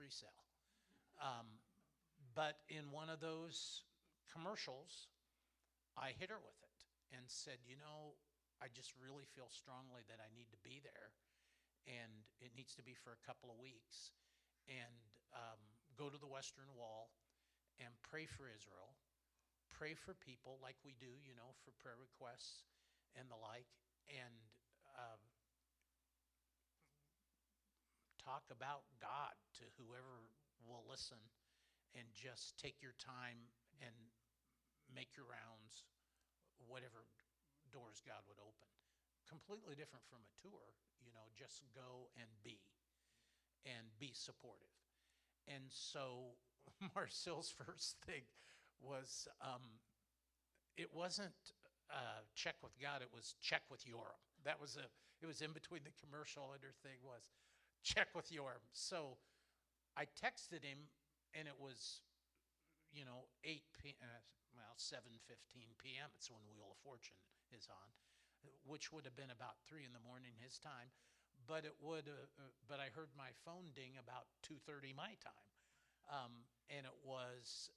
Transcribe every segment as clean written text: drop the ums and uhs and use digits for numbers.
pre-sale. But in one of those commercials, I hit her with it and said, I just really feel strongly that I need to be there, and it needs to be for a couple of weeks, and go to the Western Wall and pray for Israel, pray for people like we do, for prayer requests and the like, and talk about God to whoever will listen, and just take your time and make your rounds, whatever doors God would open. Completely different from a tour, just go and be supportive. And so Marcel's first thing was, it wasn't check with God, it was check with Yoram. It was in between the commercial, and her thing was check with Yoram. So I texted him, and it was, 7:15 p.m. It's when Wheel of Fortune is on, which would have been about 3 in the morning his time, but but I heard my phone ding about 2:30 my time, and it was,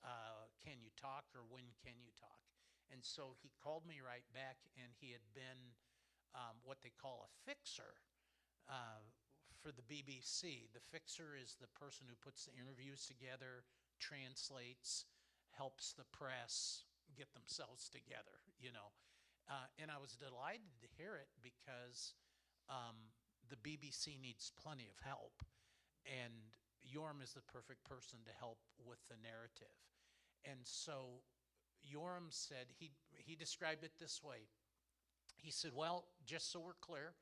can you talk, or when can you talk? And so he called me right back, and he had been what they call a fixer for the BBC. The fixer is the person who puts the interviews together, translates, helps the press get themselves together, and I was delighted to hear it, because the BBC needs plenty of help, and Yoram is the perfect person to help with the narrative. And so Yoram said, he described it this way. He said, well, just so we're clear,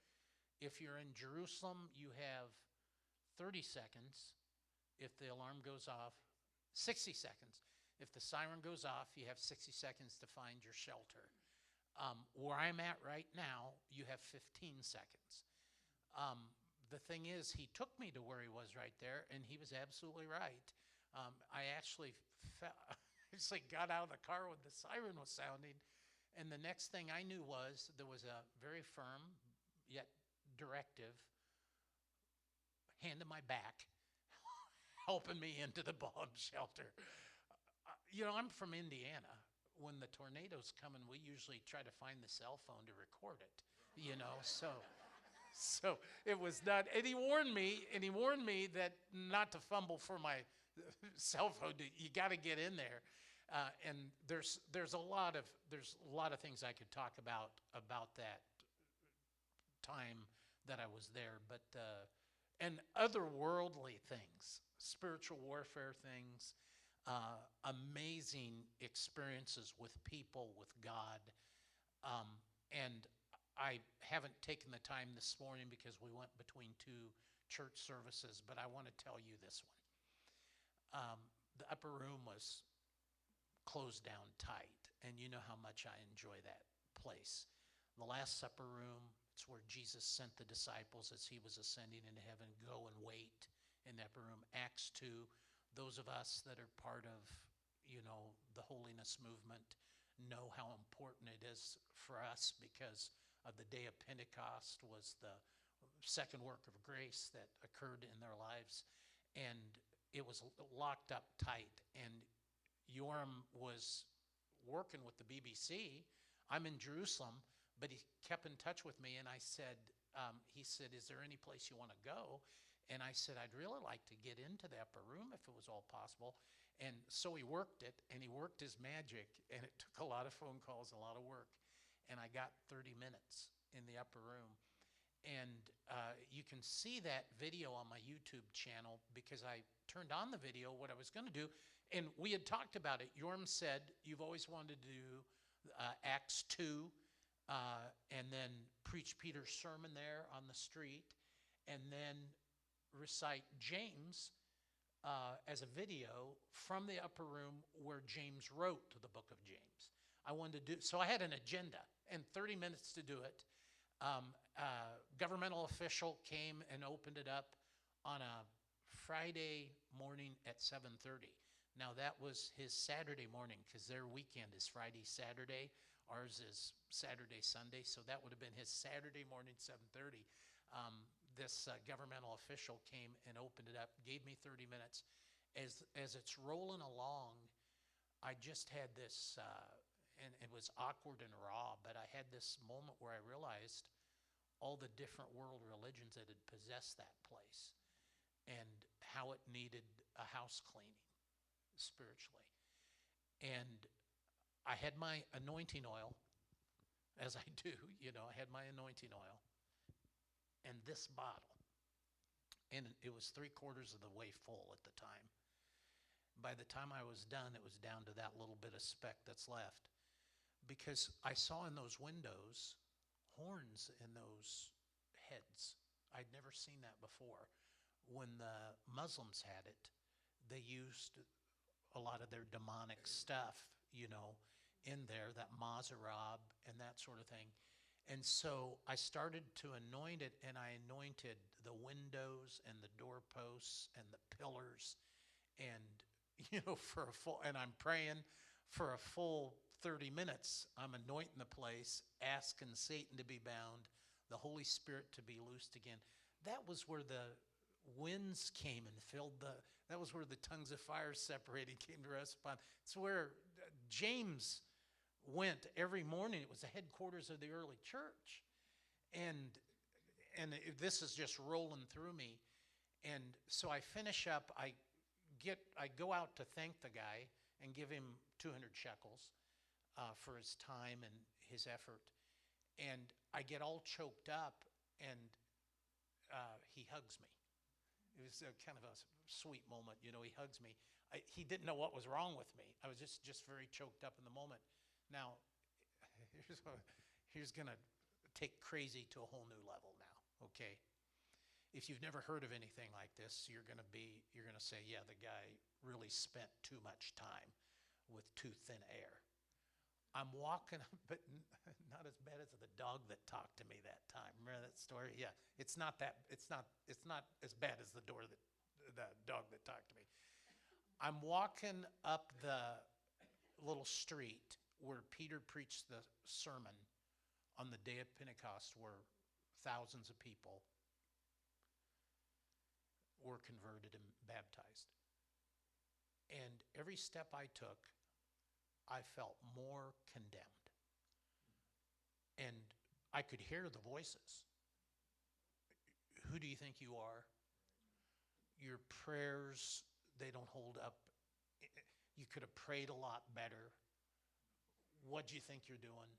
if you're in Jerusalem, you have 30 seconds. If the alarm goes off, 60 seconds. If the siren goes off, you have 60 seconds to find your shelter. Where I'm at right now, you have 15 seconds. The thing is, he took me to where he was right there, and he was absolutely right. I actually got out of the car when the siren was sounding, and the next thing I knew was there was a very firm yet directive hand in my back helping me into the bomb shelter. I'm from Indiana. When the tornadoes come in, we usually try to find the cell phone to record it, so it was not, and he warned me that not to fumble for my cell phone. You got to get in there, and there's a lot of things I could talk about that time that I was there, but and otherworldly things, spiritual warfare things, amazing experiences with people, with God, and I haven't taken the time this morning because we went between 2 church services, but I want to tell you this one. The upper room was closed down tight, and you know how much I enjoy that place. The Last Supper room, it's where Jesus sent the disciples as he was ascending into heaven, go and wait in the upper room. Acts 2, those of us that are part of, the holiness movement know how important it is for us, because of the day of Pentecost was the second work of grace that occurred in their lives, and it was locked up tight. And Yoram was working with the BBC. I'm in Jerusalem, but he kept in touch with me, and I said, he said, is there any place you want to go? And I said, I'd really like to get into the upper room if it was all possible. And so he worked it, and he worked his magic, and it took a lot of phone calls, a lot of work. And I got 30 minutes in the upper room. And you can see that video on my YouTube channel, because I turned on the video, what I was going to do. And we had talked about it. Yoram said, you've always wanted to do Acts 2, and then preach Peter's sermon there on the street, and then recite James as a video from the upper room where James wrote the book of James. I wanted to do, so I had an agenda and 30 minutes to do it. Governmental official came and opened it up on a Friday morning at 7:30. Now that was his Saturday morning, because their weekend is Friday, Saturday. Ours is Saturday, Sunday. So that would have been his Saturday morning, 7:30. this governmental official came and opened it up, gave me 30 minutes. As it's rolling along, I just had this, and it was awkward and raw, but I had this moment where I realized all the different world religions that had possessed that place and how it needed a house cleaning spiritually. And I had my anointing oil, as I do, I had my anointing oil and this bottle. And it was 3/4 of the way full at the time. By the time I was done, it was down to that little bit of speck that's left. Because I saw in those windows horns in those heads. I'd never seen that before. When the Muslims had it, they used a lot of their demonic stuff, in there, that Mazarab and that sort of thing. And so I started to anoint it, and I anointed the windows and the doorposts and the pillars. And, and I'm praying for a full 30 minutes. I'm anointing the place, asking Satan to be bound, the Holy Spirit to be loosed again. That was where the winds came and that was where the tongues of fire separated, came to rest upon. It's where James went every morning. It was the headquarters of the early church. And this is just rolling through me. And so I finish up, I go out to thank the guy and give him 200 shekels for his time and his effort. And I get all choked up, and he hugs me. It was kind of a sweet moment. He hugs me. He didn't know what was wrong with me. I was just very choked up in the moment. Now, here's going to take crazy to a whole new level now, okay? If you've never heard of anything like this, you're going to say, yeah, the guy really spent too much time with too thin air. I'm walking, but not as bad as the dog that talked to me that time. Remember that story? Yeah, it's not as bad as the dog that talked to me. I'm walking up the little street where Peter preached the sermon on the day of Pentecost, where thousands of people were converted and baptized. And every step I took, I felt more condemned. And I could hear the voices. Who do you think you are? Your prayers, they don't hold up. You could have prayed a lot better. What do you think you're doing?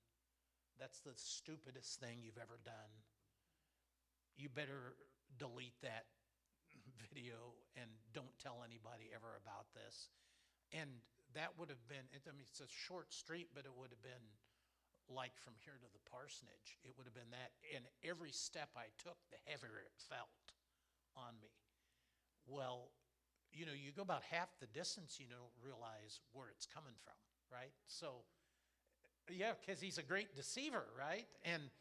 That's the stupidest thing you've ever done. You better delete that video and don't tell anybody ever about this. And that would have been, it's a short street, but it would have been like from here to the parsonage. It would have been that. And every step I took, the heavier it felt on me. Well, you go about half the distance, you don't realize where it's coming from, right? So, yeah, because he's a great deceiver, right? And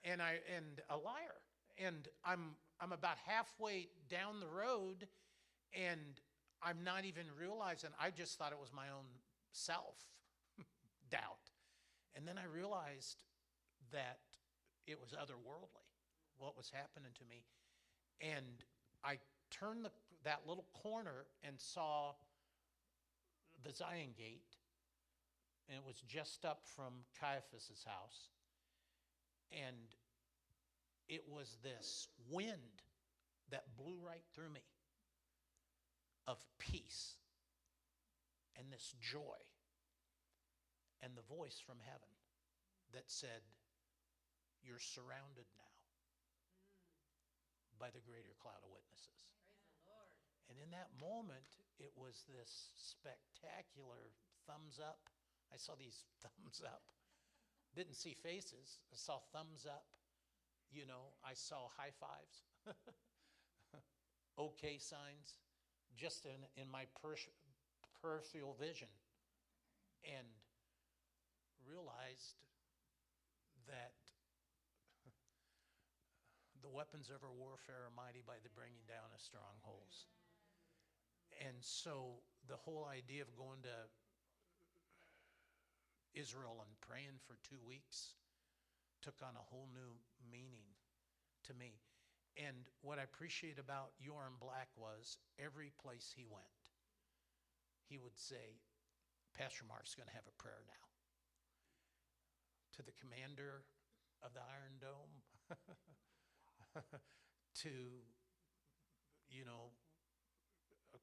a liar. And I'm about halfway down the road, and I'm not even realizing. I just thought it was my own self-doubt. And then I realized that it was otherworldly, what was happening to me. And I turned that little corner and saw the Zion Gate, and it was just up from Caiaphas's house. And it was this wind that blew right through me of peace and this joy, and the voice from heaven that said, you're surrounded now by the greater cloud of witnesses. Praise the Lord. And in that moment, it was this spectacular thumbs up. I saw these thumbs up. Didn't see faces. I saw thumbs up. I saw high fives, okay signs, just in my peripheral vision, and realized that the weapons of our warfare are mighty by the bringing down of strongholds. And so the whole idea of going to Israel and praying for 2 weeks took on a whole new meaning to me. And what I appreciate about Yoram Black was every place he went, he would say, Pastor Mark's going to have a prayer now. To the commander of the Iron Dome, to, you know,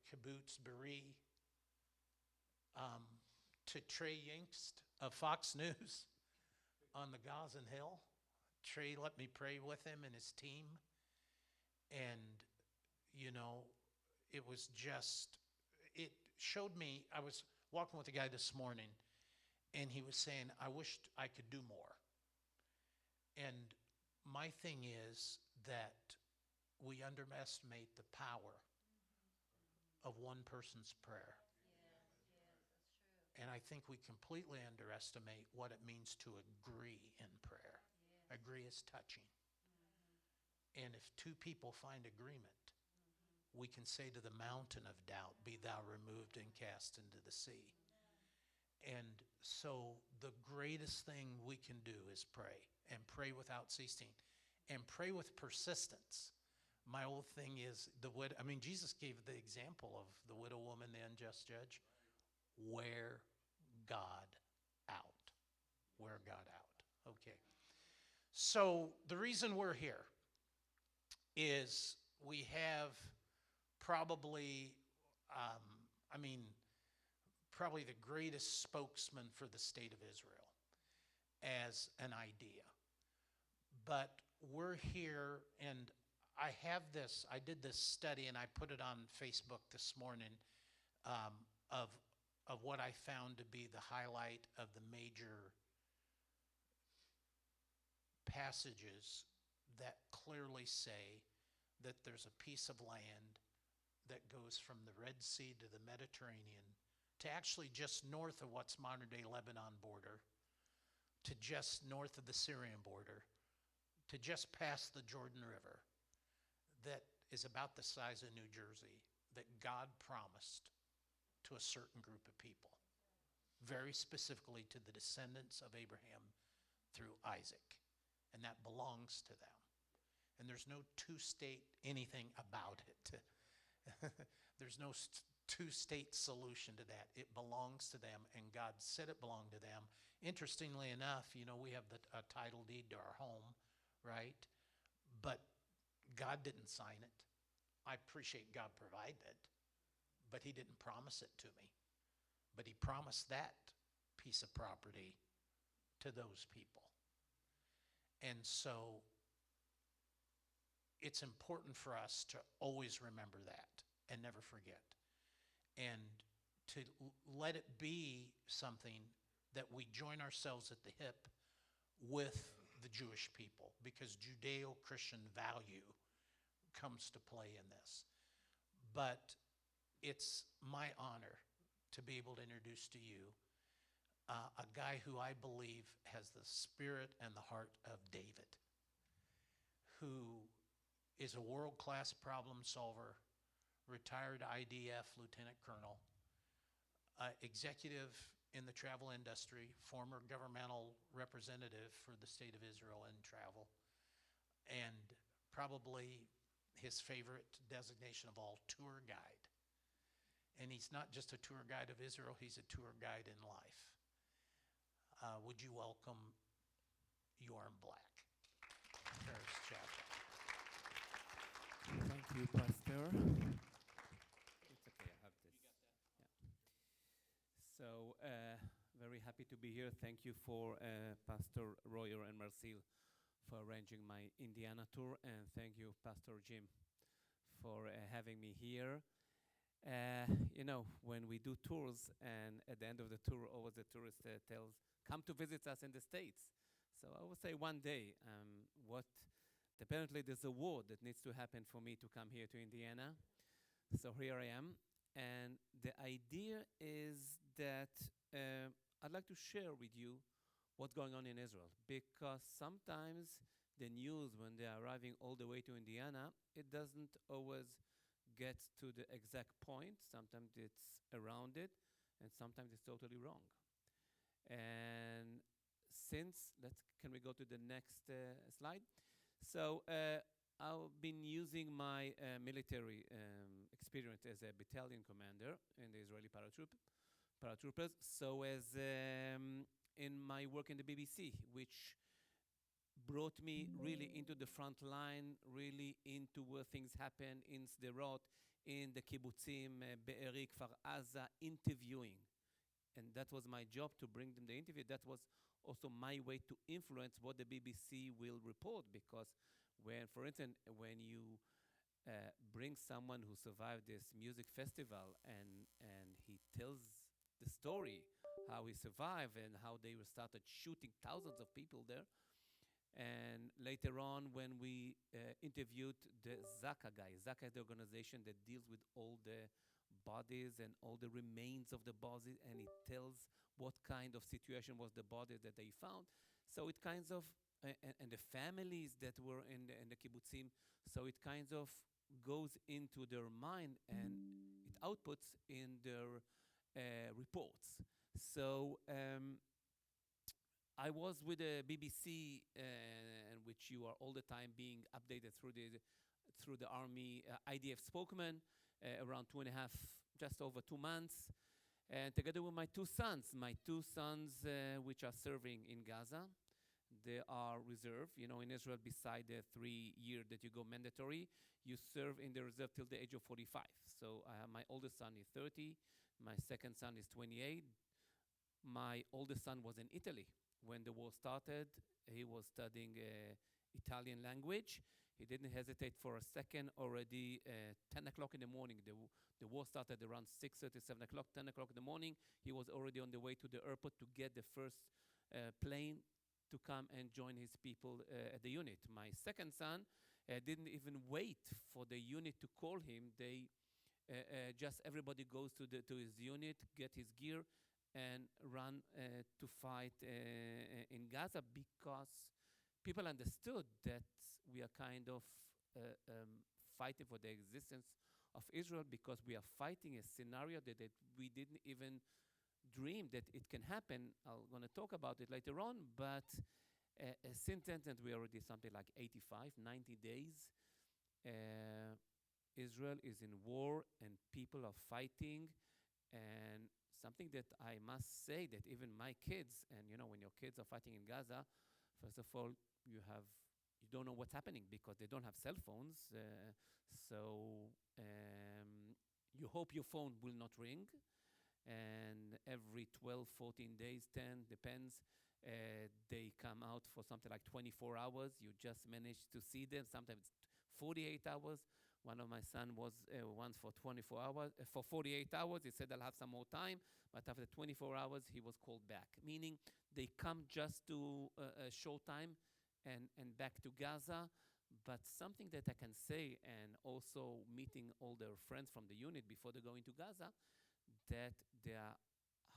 Kibbutz Be'eri, to Trey Yingst of Fox News on the Gazan Hill. Trey let me pray with him and his team. And, you know, it was just, it showed me, I was walking with a guy this morning, and he was saying, I wished I could do more. And my thing is that we underestimate the power of one person's prayer. And I think we completely underestimate what it means to agree in prayer. Agree is touching. And if two people find agreement, we can say to the mountain of doubt, be thou removed and cast into the sea. And so the greatest thing we can do is pray, and pray without ceasing, and pray with persistence. My old thing is Jesus gave the example of the widow woman, the unjust judge. Wear God out. Wear God out. Okay. So the reason we're here is we have probably, probably the greatest spokesman for the state of Israel as an idea. But we're here, and I did this study, and I put it on Facebook this morning, of what I found to be the highlight of the major passages that clearly say that there's a piece of land that goes from the Red Sea to the Mediterranean to actually just north of what's modern-day Lebanon border, to just north of the Syrian border, to just past the Jordan River, that is about the size of New Jersey, that God promised to a certain group of people, very specifically to the descendants of Abraham through Isaac, and that belongs to them. And there's no two-state anything about it. There's no two-state solution to that. It belongs to them, and God said it belonged to them. Interestingly enough, we have a title deed to our home, right? But God didn't sign it. I appreciate God provided it, but he didn't promise it to me. But he promised that piece of property to those people. And so it's important for us to always remember that and never forget. And to let it be something that we join ourselves at the hip with the Jewish people, because Judeo-Christian value comes to play in this. But it's my honor to be able to introduce to you a guy who I believe has the spirit and the heart of David, who is a world-class problem solver, retired IDF lieutenant colonel, executive in the travel industry, former governmental representative for the state of Israel in travel, and probably his favorite designation of all, tour guide. And he's not just a tour guide of Israel, he's a tour guide in life. Would you welcome Yoram Black? There's Chacha. Thank you, Pastor. It's okay, I have this. Yeah. So, very happy to be here. Thank you for Pastor Royer and Marcel for arranging my Indiana tour, and thank you, Pastor Jim, for having me here. When we do tours, and at the end of the tour, always the tourist tells, come to visit us in the States. So I would say one day, apparently there's a war that needs to happen for me to come here to Indiana. So here I am. And the idea is that I'd like to share with you what's going on in Israel, because sometimes the news, when they're arriving all the way to Indiana, it doesn't always get to the exact point. Sometimes it's around it, and sometimes it's totally wrong. And can we go to the next slide? So I've been using my military experience as a battalion commander in the Israeli paratroopers, so as in my work in the BBC, which brought me really into the front line, really into where things happen in Sderot, in the kibbutzim, Be'eri, Kfar Aza, interviewing. And that was my job, to bring them the interview. That was also my way to influence what the BBC will report, because when, for instance, when you bring someone who survived this music festival, and he tells the story, how he survived and how they started shooting thousands of people there. And later on, when we interviewed the Zaka guy, Zaka is the organization that deals with all the bodies and all the remains of the bodies, and it tells what kind of situation was the bodies that they found. So it kinds of, and the families that were in the kibbutzim, so it kind of goes into their mind, and it outputs in their reports. So I was with the BBC, in which you are all the time being updated through the army IDF spokesman, around 2.5, just over 2 months, and together with my two sons, which are serving in Gaza. They are reserve. You know, in Israel, beside the 3 year that you go mandatory, you serve in the reserve till the age of 45. So my oldest son is 30, my second son is 28. My oldest son was in Italy when the war started. He was studying Italian language. He didn't hesitate for a second. Already 10 o'clock in the morning, the war started around 6:30, 7 o'clock, 10 o'clock in the morning. He was already on the way to the airport to get the first plane to come and join his people at the unit. My second son didn't even wait for the unit to call him. They just everybody goes to his unit, get his gear, and run to fight in Gaza, because people understood that we are kind of fighting for the existence of Israel, because we are fighting a scenario that we didn't even dream that it can happen. I'm going to talk about it later on, but since then we already something like 85, 90 days. Israel is in war and people are fighting, and something that I must say that even my kids, and you know, when your kids are fighting in Gaza, first of all, you don't know what's happening because they don't have cell phones. So you hope your phone will not ring. And every 12, 14 days, 10, depends, they come out for something like 24 hours. You just manage to see them, sometimes 48 hours. One of my son was once for 24 hours, for 48 hours. He said, I'll have some more time. But after 24 hours, he was called back, meaning they come just to a short time and back to Gaza. But something that I can say, and also meeting all their friends from the unit before they go into Gaza, that they are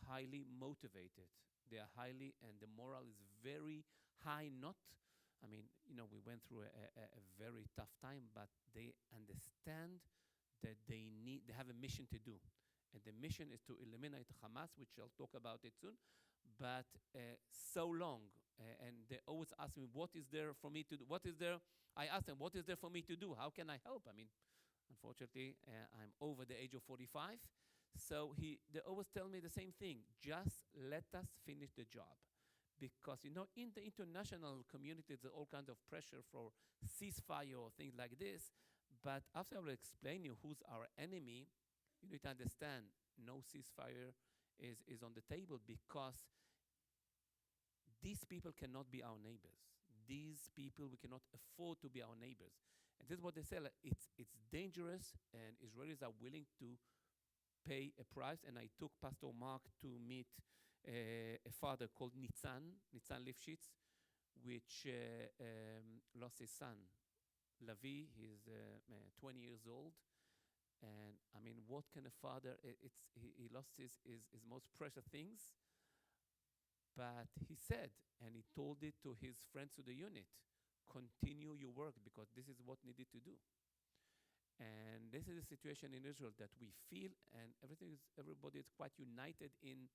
highly motivated. They are highly, and the moral is very high. Not, I mean, you know, we went through a very tough time, but they understand that they have a mission to do. And the mission is to eliminate Hamas, which I'll talk about it soon. But so long, and they always ask me, what is there for me to do? What is there? I ask them, what is there for me to do? How can I help? I mean, unfortunately, I'm over the age of 45. So they always tell me the same thing. Just let us finish the job. Because, you know, in the international community, there's all kinds of pressure for ceasefire or things like this. But after I will explain you who's our enemy, you need to understand no ceasefire is on the table, because these people cannot be our neighbors. These people, we cannot afford to be our neighbors. And this is what they say. Like, it's dangerous, and Israelis are willing to pay a price. And I took Pastor Marc to meet a father called Nitzan Lifshitz, which lost his son, Lavi. He's 20 years old. And I mean, what can a father, he lost his most precious things. But he said, and he told it to his friends to the unit, continue your work, because this is what needed to do. And this is the situation in Israel that we feel, and everybody is quite united in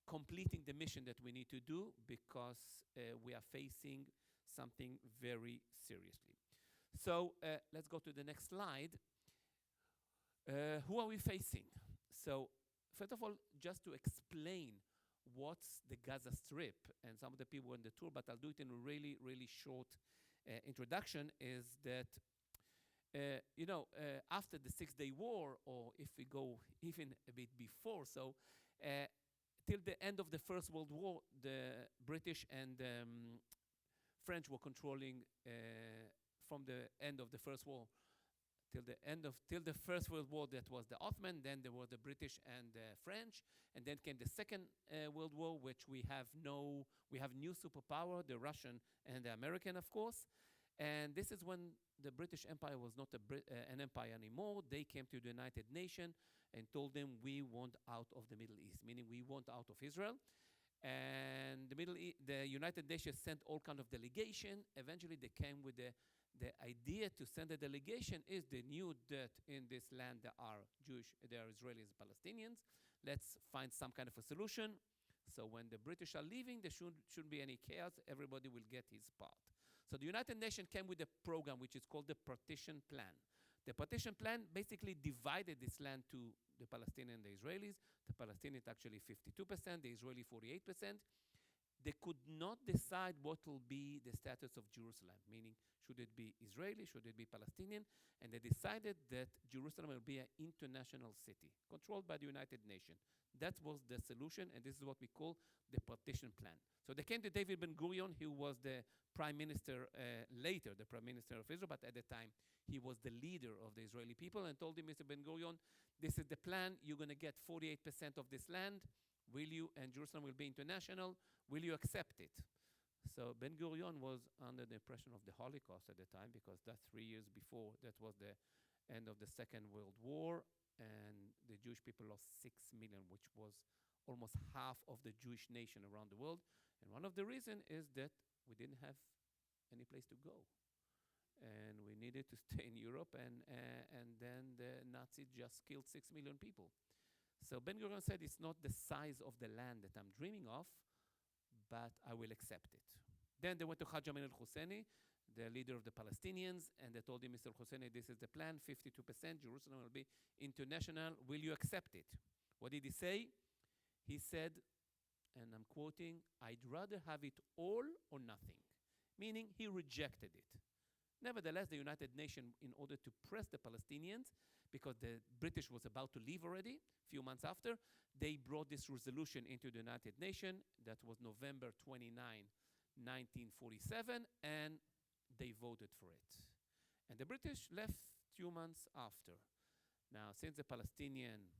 completing the mission that we need to do, because we are facing something very seriously. So let's go to the next slide. Who are we facing? So first of all, just to explain what's the Gaza Strip, and some of the people on the tour, but I'll do it in a really, really short introduction, is that, after the Six-Day War, or if we go even a bit before, so till the end of the First World War, the British and French were controlling from the end of the First War till the First World War. That was the Ottoman. Then there were the British and the French, and then came the Second World War, which we have new superpower, the Russian and the American, of course. And this is when the British Empire was not an empire anymore. They came to the United Nations and told them, we want out of the Middle East, meaning we want out of Israel. And the United Nations sent all kind of delegation. Eventually, they came with the idea to send a delegation is they knew that in this land there are Israelis, Palestinians. Let's find some kind of a solution. So when the British are leaving, there shouldn't be any chaos. Everybody will get his part. So the United Nations came with a program which is called the Partition Plan. The Partition Plan basically divided this land to the Palestinians and the Israelis. The Palestinians actually 52%, the Israeli 48%. They could not decide what will be the status of Jerusalem, meaning should it be Israeli, should it be Palestinian, and they decided that Jerusalem will be an international city controlled by the United Nations. That was the solution, and this is what we call the Partition Plan. So they came to David Ben-Gurion, who was the prime minister later, the prime minister of Israel, but at the time he was the leader of the Israeli people, and told him, Mr. Ben-Gurion, this is the plan. You're going to get 48% of this land. Will you? And Jerusalem will be international. Will you accept it? So Ben-Gurion was under the impression of the Holocaust at the time, because that 3 years before, that was the end of the Second World War, and the Jewish people lost 6 million, which was almost half of the Jewish nation around the world. And one of the reasons is that we didn't have any place to go. And we needed to stay in Europe, and then the Nazis just killed 6 million people. So Ben-Gurion said, it's not the size of the land that I'm dreaming of, but I will accept it. Then they went to Haj Amin al-Husseini, the leader of the Palestinians, and they told him, Mr. Husseini, this is the plan, 52%, Jerusalem will be international. Will you accept it? What did he say? He said, and I'm quoting, I'd rather have it all or nothing, meaning he rejected it. Nevertheless, the United Nations, in order to press the Palestinians, because the British was about to leave already, a few months after, they brought this resolution into the United Nations. That was November 29, 1947, and they voted for it. And the British left 2 months after. Now, since the Palestinians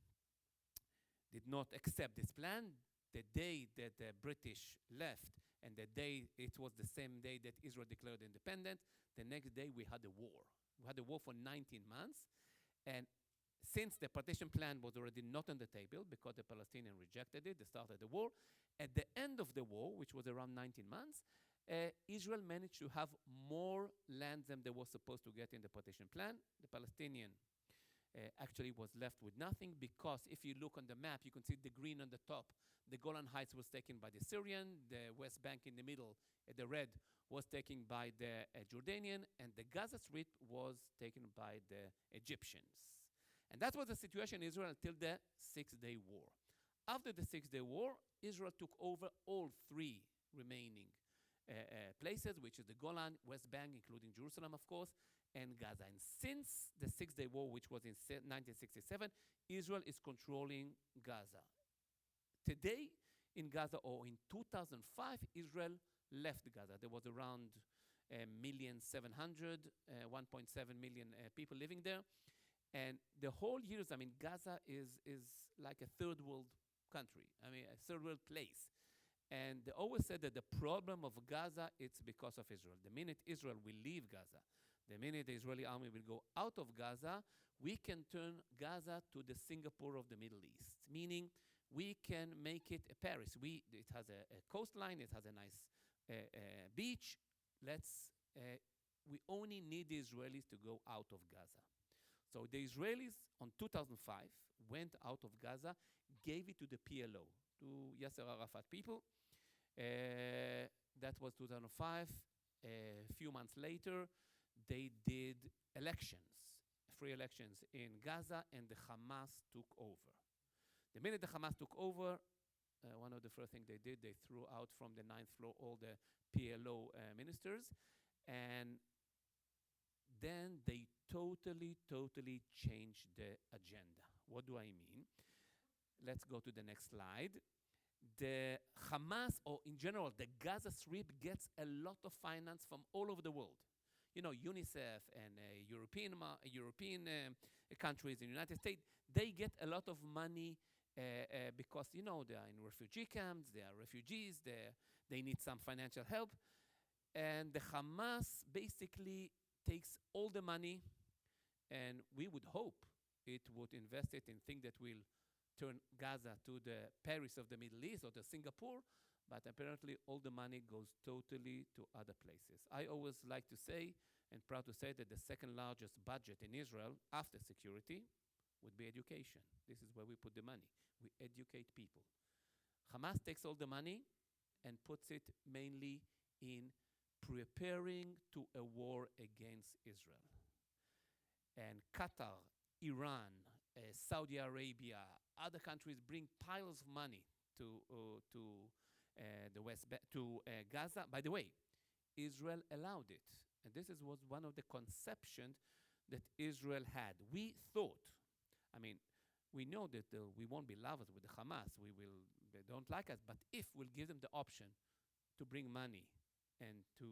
did not accept this plan, the day that the British left, and the day, it was the same day that Israel declared independence, the next day we had a war. We had a war for 19 months. And since the partition plan was already not on the table because the Palestinians rejected it, they started the war. At the end of the war, which was around 19 months, Israel managed to have more land than they were supposed to get in the partition plan. The Palestinian actually was left with nothing, because if you look on the map, you can see the green on the top. The Golan Heights was taken by the Syrian, the West Bank in the middle, the red, was taken by the Jordanian, and the Gaza Strip was taken by the Egyptians. And that was the situation in Israel until the Six-Day War. After the Six-Day War, Israel took over all 3 remaining places, which is the Golan, West Bank, including Jerusalem, of course, and Gaza. And since the Six-Day War, which was in 1967, Israel is controlling Gaza. Today, in Gaza, or in 2005, Israel left Gaza. There was around 1,700,000, 1.7 million people living there. And the whole years, I mean, Gaza is like a third world country. I mean, a third world place. And they always said that the problem of Gaza, it's because of Israel. The minute Israel will leave Gaza, the minute the Israeli army will go out of Gaza, we can turn Gaza to the Singapore of the Middle East, meaning we can make it a Paris. It has a coastline, it has a nice beach. We only need the Israelis to go out of Gaza. So the Israelis on 2005 went out of Gaza, gave it to the PLO, to Yasser Arafat people. That was 2005. A few months later, they did elections, free elections in Gaza, and the Hamas took over. The minute the Hamas took over, one of the first things they did, they threw out from the ninth floor all the PLO ministers, and then they totally changed the agenda. What do I mean? Let's go to the next slide. The Hamas, or in general, the Gaza Strip gets a lot of finance from all over the world. You know, UNICEF and European countries in the United States, they get a lot of money because, you know, they are in refugee camps, they are refugees, they need some financial help. And the Hamas basically takes all the money, and we would hope it would invest it in things that will turn Gaza to the Paris of the Middle East or the Singapore, but apparently all the money goes totally to other places. I always like to say, and proud to say, that the second largest budget in Israel after security would be education. This is where we put the money. We educate people. Hamas takes all the money and puts it mainly in preparing to a war against Israel. And Qatar, Iran, Saudi Arabia, other countries bring piles of money to Gaza. By the way, Israel allowed it, and this was one of the conceptions that Israel had. We thought, I mean, we know that we won't be lovers with the Hamas. They don't like us, but if we'll give them the option to bring money and to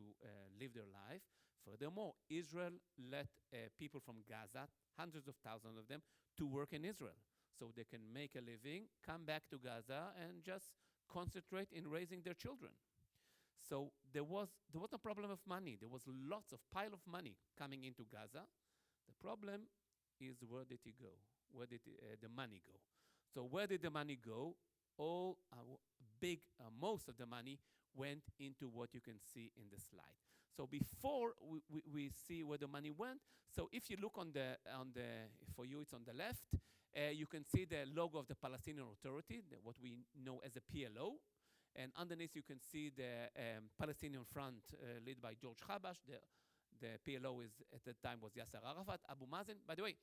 live their life. Furthermore, Israel let people from Gaza, hundreds of thousands of them, to work in Israel, so they can make a living, come back to Gaza, and just concentrate in raising their children. So there was no problem of money. There was lots of pile of money coming into Gaza. The problem is, where did it go? Where did the money go? So where did the money go? Most of the money went into what you can see in the slide. So before we see where the money went, so if you look for you it's on the left, you can see the logo of the Palestinian Authority, what we know as a PLO. And underneath you can see the Palestinian Front led by George Habash. The PLO at the time was Yasser Arafat, Abu Mazen. By the way,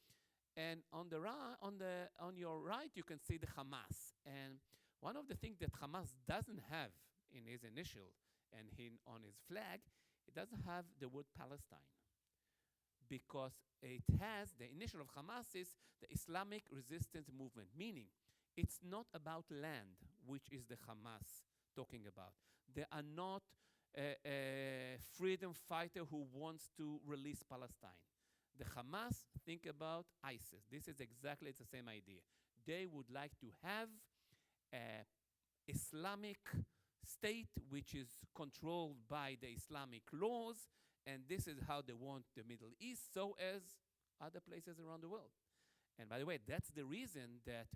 and on your right you can see the Hamas. And one of the things that Hamas doesn't have in his initial and on his flag, it doesn't have the word Palestine, because it has, the initial of Hamas is the Islamic Resistance Movement, meaning it's not about land, which is the Hamas talking about. They are not a freedom fighter who wants to release Palestine. The Hamas think about ISIS. This is exactly the same idea. They would like to have an Islamic state which is controlled by the Islamic laws, and this is how they want the Middle East, so as other places around the world. And by the way, that's the reason that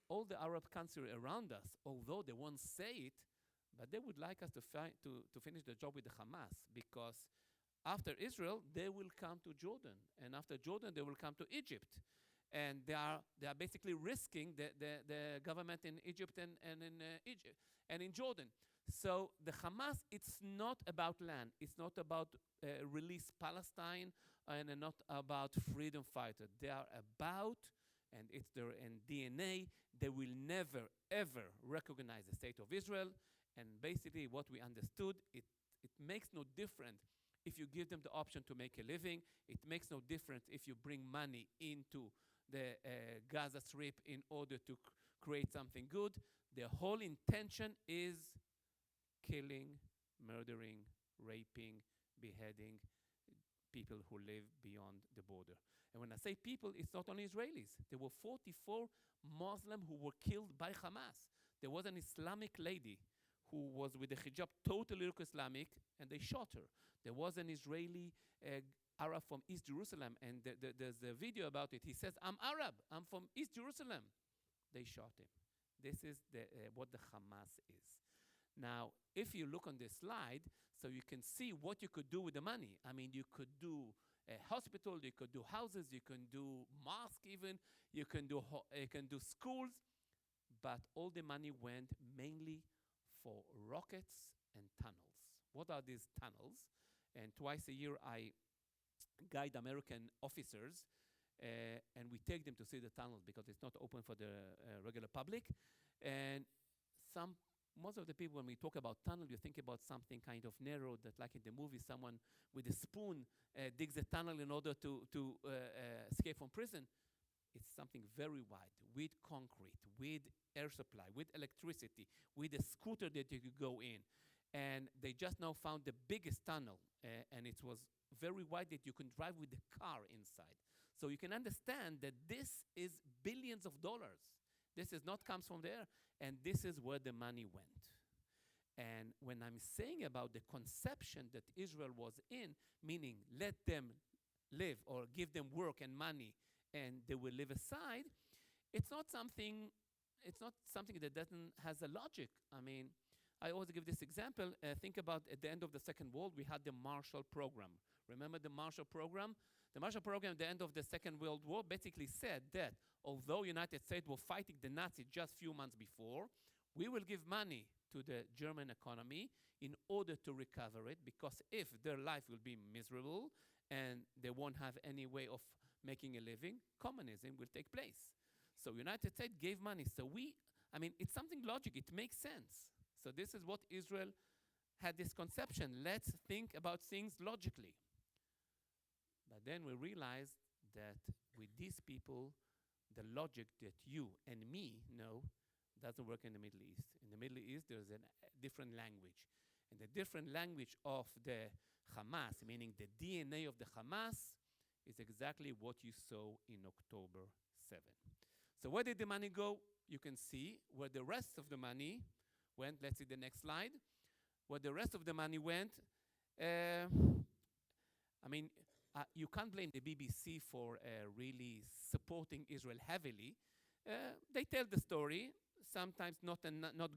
all the Arab countries around us, although they won't say it, but they would like us to finish the job with the Hamas, because after Israel, they will come to Jordan, and after Jordan, they will come to Egypt. And they are basically risking the government in Egypt and in Jordan. So the Hamas, it's not about land. It's not about release Palestine, and not about freedom fighter. They are about, and it's their DNA, they will never, ever recognize the state of Israel. And basically what we understood, it makes no difference if you give them the option to make a living. It makes no difference if you bring money into the Gaza Strip in order to create something good. The whole intention is killing, murdering, raping, beheading people who live beyond the border. And when I say people, it's not only Israelis. There were 44 Muslims who were killed by Hamas. There was an Islamic lady who was with a hijab, totally look Islamic, and they shot her. There was an Israeli Arab from East Jerusalem, and there's a video about it. He says, "I'm Arab, I'm from East Jerusalem." They shot him. This is what the Hamas is. Now, if you look on this slide, so you can see what you could do with the money. I mean, you could do a hospital, you could do houses, you can do mosque even, you can do schools, but all the money went mainly for rockets and tunnels. What are these tunnels? And twice a year, I guide American officers, and we take them to see the tunnels because it's not open for the regular public. And some most of the people, when we talk about tunnel, you think about something kind of narrow, that like in the movie, someone with a spoon digs a tunnel in order to escape from prison. It's something very wide, with concrete, with air supply, with electricity, with a scooter that you could go in. And they just now found the biggest tunnel, and it was very wide that you can drive with the car inside. So you can understand that this is billions of dollars. This is not comes from there, and this is where the money went. And when I'm saying about the conception that Israel was in, meaning let them live or give them work and money and they will live aside, it's not something that doesn't has a logic. I mean, I always give this example. Think about at the end of the Second World, we had the Marshall Program. Remember the Marshall Program? The Marshall Program at the end of the Second World War basically said that although United States were fighting the Nazis just a few months before, we will give money to the German economy in order to recover it, because if their life will be miserable and they won't have any way of making a living, communism will take place. So United States gave money. So it's something logic. It makes sense. So this is what Israel had this conception. Let's think about things logically. But then we realized that with these people, the logic that you and me know doesn't work in the Middle East. In the Middle East, there's a different language. And the different language of the Hamas, meaning the DNA of the Hamas, is exactly what you saw in October 7. So where did the money go? You can see where the rest of the money went. Let's see the next slide. Where the rest of the money went, you can't blame the BBC for really supporting Israel heavily. They tell the story, sometimes not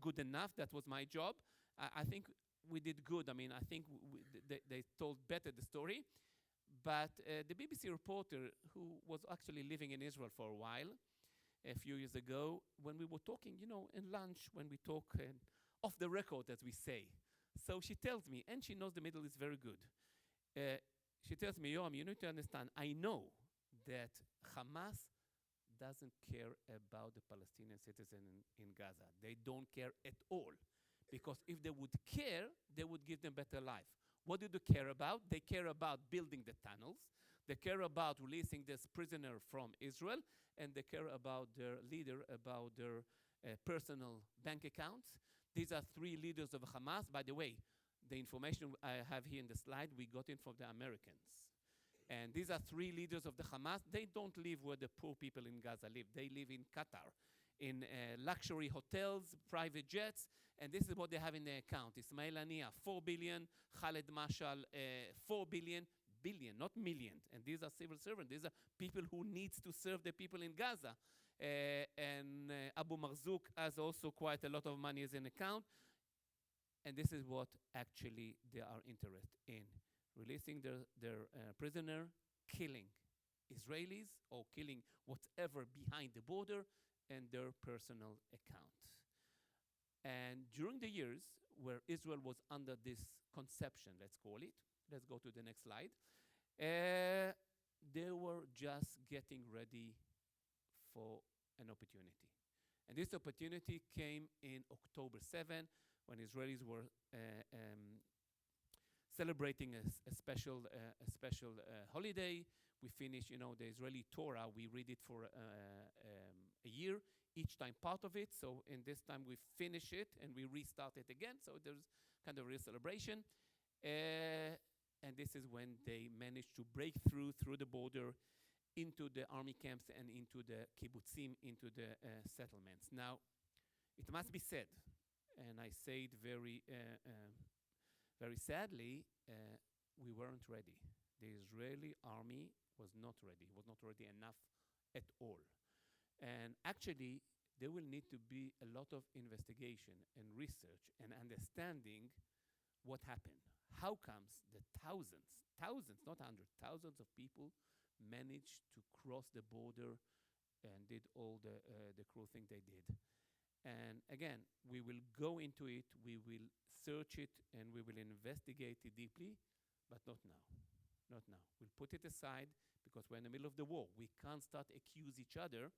good enough. That was my job. I think we did good. I think they told better the story. But the BBC reporter, who was actually living in Israel for a while, a few years ago, when we were talking, in lunch, when we talk off the record, as we say. So she tells me, and she knows the Middle East very good. She tells me, Yoram, you need to understand, I know that Hamas doesn't care about the Palestinian citizens in Gaza. They don't care at all. Because if they would care, they would give them better life. What do they care about? They care about building the tunnels. They care about releasing this prisoner from Israel. And they care about their leader, about their personal bank accounts. These are three leaders of Hamas. By the way, the information I have here in the slide, we got it from the Americans. And these are three leaders of the Hamas. They don't live where the poor people in Gaza live. They live in Qatar, in luxury hotels, private jets, and this is what they have in their account. Ismail Haniyeh, 4 billion, Khaled Mashal, 4 billion, not million. And these are civil servants. These are people who needs to serve the people in Gaza. And Abu Marzouk has also quite a lot of money as an account. And this is what actually they are interested in. Releasing their prisoner, killing Israelis, or killing whatever behind the border, and their personal account. And during the years where Israel was under this conception, let's call it, let's go to the next slide, they were just getting ready for an opportunity. And this opportunity came in October 7, when Israelis were celebrating a special holiday. We finished, the Israeli Torah. We read it for a year, each time part of it. So in this time we finish it and we restart it again. So there's kind of a real celebration. And this is when they managed to break through the border into the army camps and into the kibbutzim, into the settlements. Now, it must be said, and I say it very sadly, we weren't ready. The Israeli army was not ready. Was not ready enough at all. And actually, there will need to be a lot of investigation and research and understanding what happened. How comes the thousands, not hundreds, thousands of people managed to cross the border and did all the cruel thing they did. And again, we will go into it, we will search it, and we will investigate it deeply. but not now. Not now. We'll put it aside because we're in the middle of the war. We can't start accuse each other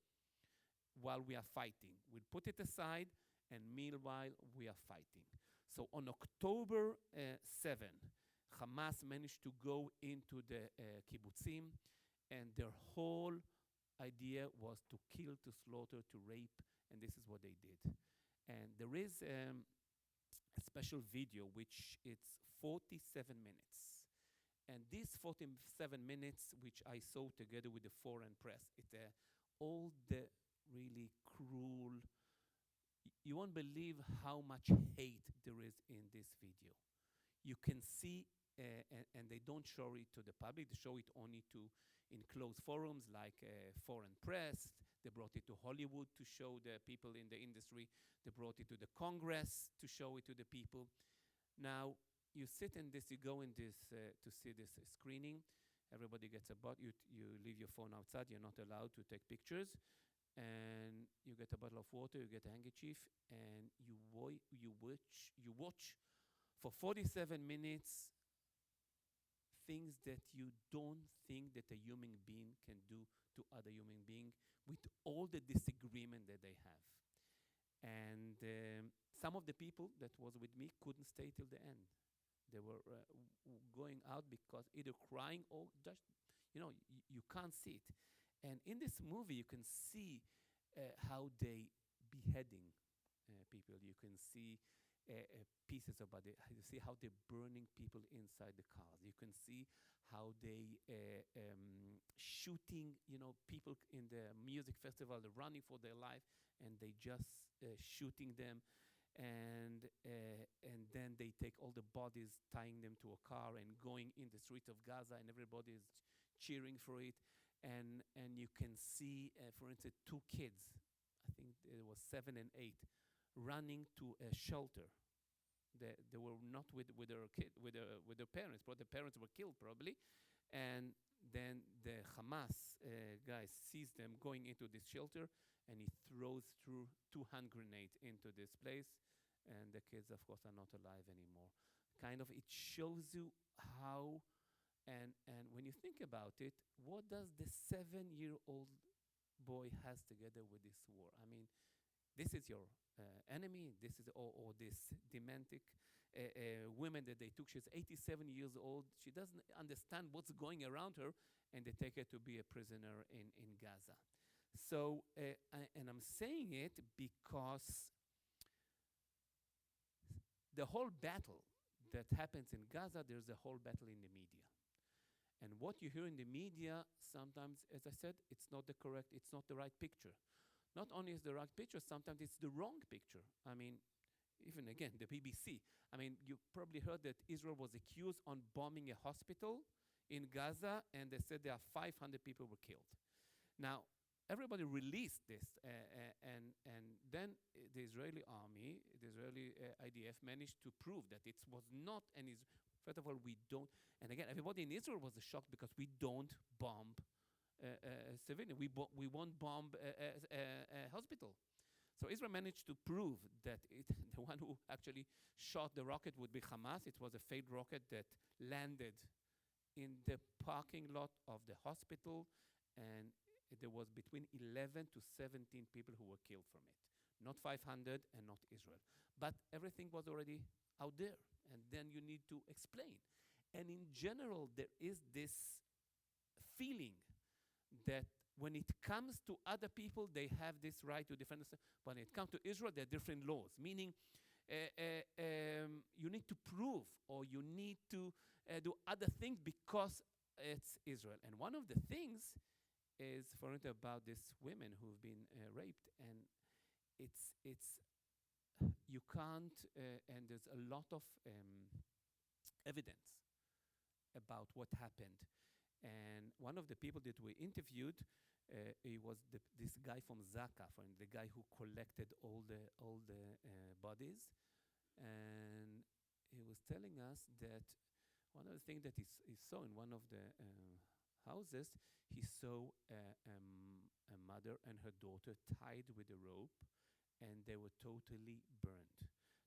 while we are fighting. We'll put it aside, and meanwhile we are fighting. So on October 7, Hamas managed to go into the kibbutzim, and their whole idea was to kill, to slaughter, to rape, and this is what they did. And there is a special video which it's 47 minutes. And these 47 minutes, which I saw together with the foreign press, it's all the really cruel. You won't believe how much hate there is in this video. You can see, and they don't show it to the public. They show it only to in closed forums like foreign press. They brought it to Hollywood to show the people in the industry. They brought it to the Congress to show it to the people. Now, you sit in this, you go in this to see this screening. Everybody gets a bottle. You leave your phone outside. You're not allowed to take pictures. And you get a bottle of water, you get a handkerchief, and you watch for 47 minutes things that you don't think that a human being can do to other human being with all the disagreement that they have. And some of the people that was with me couldn't stay till the end. They were going out because either crying or just, you can't see it. And in this movie, you can see how they beheading people. You can see pieces of body. You see how they're burning people inside the cars. You can see how they shooting, people in the music festival. They're running for their life, and they just shooting them. And then they take all the bodies, tying them to a car, and going in the streets of Gaza, and everybody is cheering for it. And you can see, for instance, two kids, I think it was 7 and 8, running to a shelter. They were not with their parents, but the parents were killed probably. And then the Hamas guy sees them going into this shelter, and he throws through 2 hand grenades into this place, and the kids, of course, are not alive anymore. Kind of, it shows you how. And when you think about it, what does the 7-year-old boy has together with this war? I mean, this is your enemy. This is or this dementic woman that they took. She's 87 years old. She doesn't understand what's going around her, and they take her to be a prisoner in Gaza. So, and I'm saying it because the whole battle that happens in Gaza, there's a whole battle in the media. And what you hear in the media, sometimes, as I said, it's not the right picture. Not only is the right picture, sometimes it's the wrong picture. I mean, even again, the BBC. I mean, you probably heard that Israel was accused on bombing a hospital in Gaza, and they said there are 500 people were killed. Now, everybody released this, and then the Israeli army, the Israeli IDF managed to prove that it was not an First of all, we don't, and again, everybody in Israel was shocked because we don't bomb civilians. We won't bomb a hospital. So Israel managed to prove that the one who actually shot the rocket would be Hamas. It was a failed rocket that landed in the parking lot of the hospital, and there was between 11 to 17 people who were killed from it. Not 500 and not Israel. But everything was already out there. And then you need to explain. And in general, there is this feeling that when it comes to other people, they have this right to defend themselves. But when it comes to Israel, there are different laws, meaning you need to prove or you need to do other things because it's Israel. And one of the things is, for instance, about these women who've been raped. And it's you can't, and there's a lot of evidence about what happened. And one of the people that we interviewed, he was this guy from Zaka, the guy who collected all the bodies. And he was telling us that one of the things that he saw in one of the houses, he saw a mother and her daughter tied with a rope, and they were totally burned.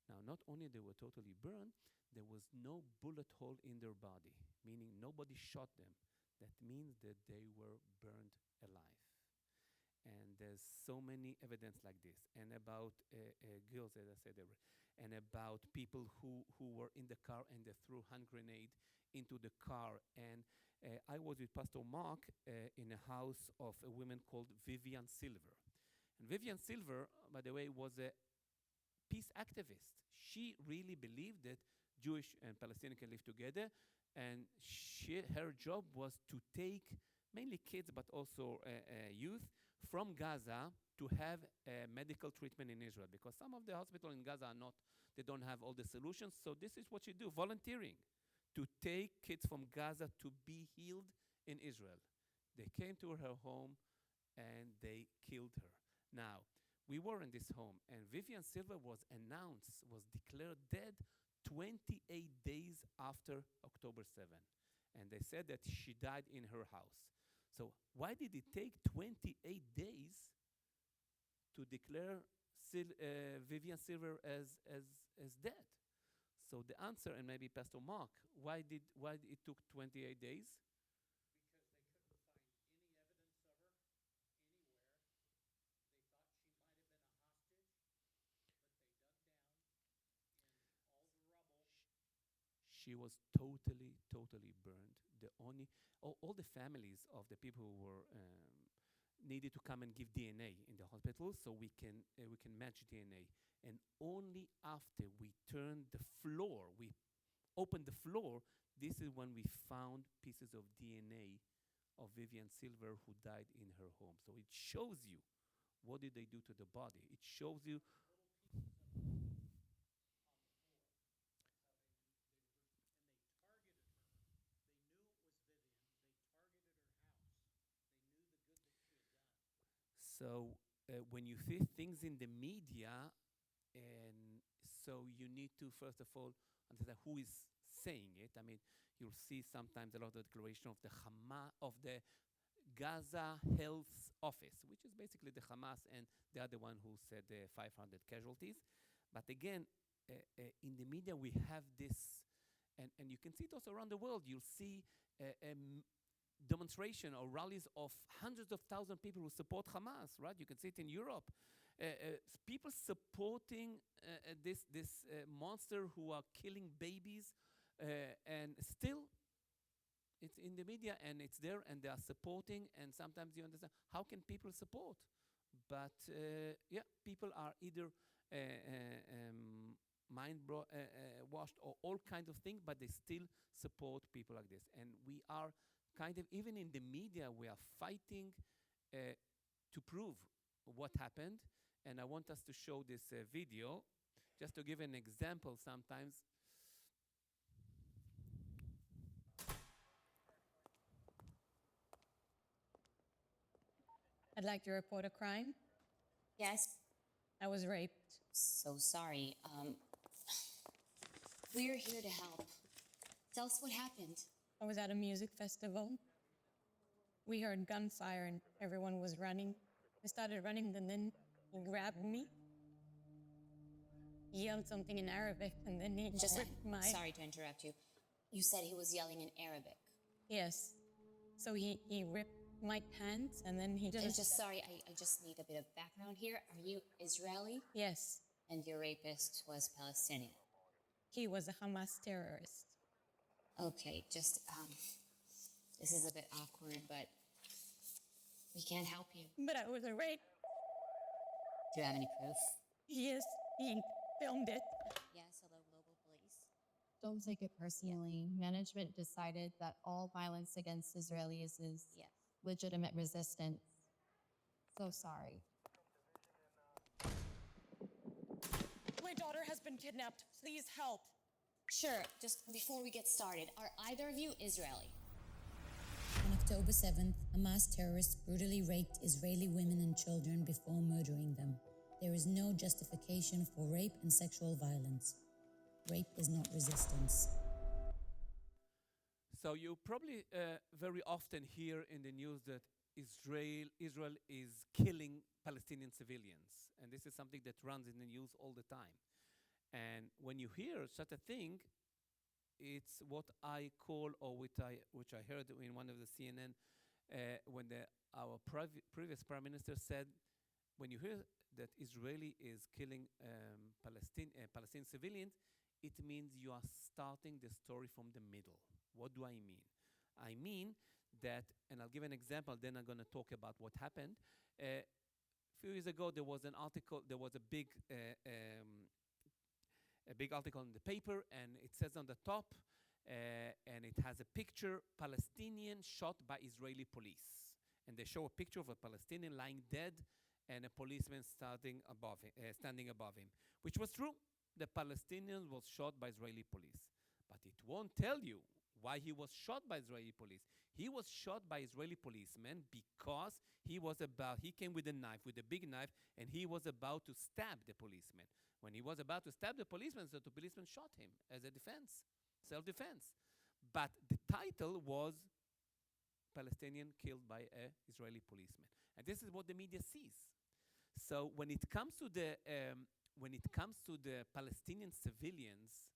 Now, not only they were totally burned, there was no bullet hole in their body. meaning nobody shot them. That means that they were burned alive. And there's so many evidence like this, and about girls, as I said, and about people who were in the car and they threw hand grenade into the car. And I was with Pastor Marc in a house of a woman called Vivian Silver. And Vivian Silver, by the way, was a peace activist. She really believed that Jewish and Palestinian can live together, and her job was to take mainly kids but also youth from Gaza to have medical treatment in Israel, because some of the hospitals in Gaza are not, they don't have all the solutions. So this is what she do, volunteering to take kids from Gaza to be healed in Israel. They came to her home and they killed her. Now, we were in this home, and Vivian Silver was declared dead 28 days after October 7. And they said that she died in her house. So why did it take 28 days to declare Vivian Silver as dead? So the answer, and maybe Pastor Marc, why it took 28 days? She was totally burned. All the families of the people who were needed to come and give DNA in the hospital, so we can match DNA. And only after we turned the floor, we opened the floor, this is when we found pieces of DNA of Vivian Silver, who died in her home. So it shows you what did they do to the body. It shows you. So when you see things in the media, and so you need to first of all understand who is saying it. I mean, you'll see sometimes a lot of declaration of the Gaza Health Office, which is basically the Hamas, and they are the one who said 500 casualties. But again, in the media we have this, and you can see it also around the world. You'll see demonstration or rallies of hundreds of thousands of people who support Hamas, right? You can see it in Europe. People supporting this monster who are killing babies, and still it's in the media and it's there and they are supporting, and sometimes you understand, how can people support? But people are either washed or all kinds of things, but they still support people like this. And we are kind of, even in the media, we are fighting to prove what happened. And I want us to show this video, just to give an example sometimes. I'd like to report a crime. Yes. I was raped. So sorry. We're here to help. Tell us what happened. I was at a music festival. We heard gunfire and everyone was running. I started running, and then he grabbed me. He yelled something in Arabic, and then he ripped my... Sorry to interrupt you. You said he was yelling in Arabic. Yes. So he ripped my pants, and then he just... Sorry, I just need a bit of background here. Are you Israeli? Yes. And your rapist was Palestinian? He was a Hamas terrorist. Okay, just, this is a bit awkward, but we can't help you. But I was raped. Do you have any proof? Yes, he filmed it. Yes, hello, global police. Don't take it personally. Management decided that all violence against Israelis is legitimate resistance. So sorry. My daughter has been kidnapped. Please help. Sure, just before we get started, are either of you Israeli? On October 7th, Hamas terrorists brutally raped Israeli women and children before murdering them. There is no justification for rape and sexual violence. Rape is not resistance. So you probably very often hear in the news that Israel is killing Palestinian civilians. And this is something that runs in the news all the time. And when you hear such a thing, it's what I call, or which I heard in one of the CNN, when our previous prime minister said, when you hear that Israeli is killing Palestinian civilians, it means you are starting the story from the middle. What do I mean? I mean that, and I'll give an example, then I'm going to talk about what happened. A few years ago, there was an article, there was a big article in the paper, and it says on the top, and it has a picture, Palestinian shot by Israeli police. And they show a picture of a Palestinian lying dead and a policeman standing above him, which was true. The Palestinian was shot by Israeli police. But it won't tell you why he was shot by Israeli police. He was shot by Israeli policemen because he came with a knife, with a big knife, and he was about to stab the policeman. When he was about to stab the policeman, so the policeman shot him as a defense, self-defense. But the title was Palestinian killed by an Israeli policeman. And this is what the media sees. So when it comes to the Palestinian civilians,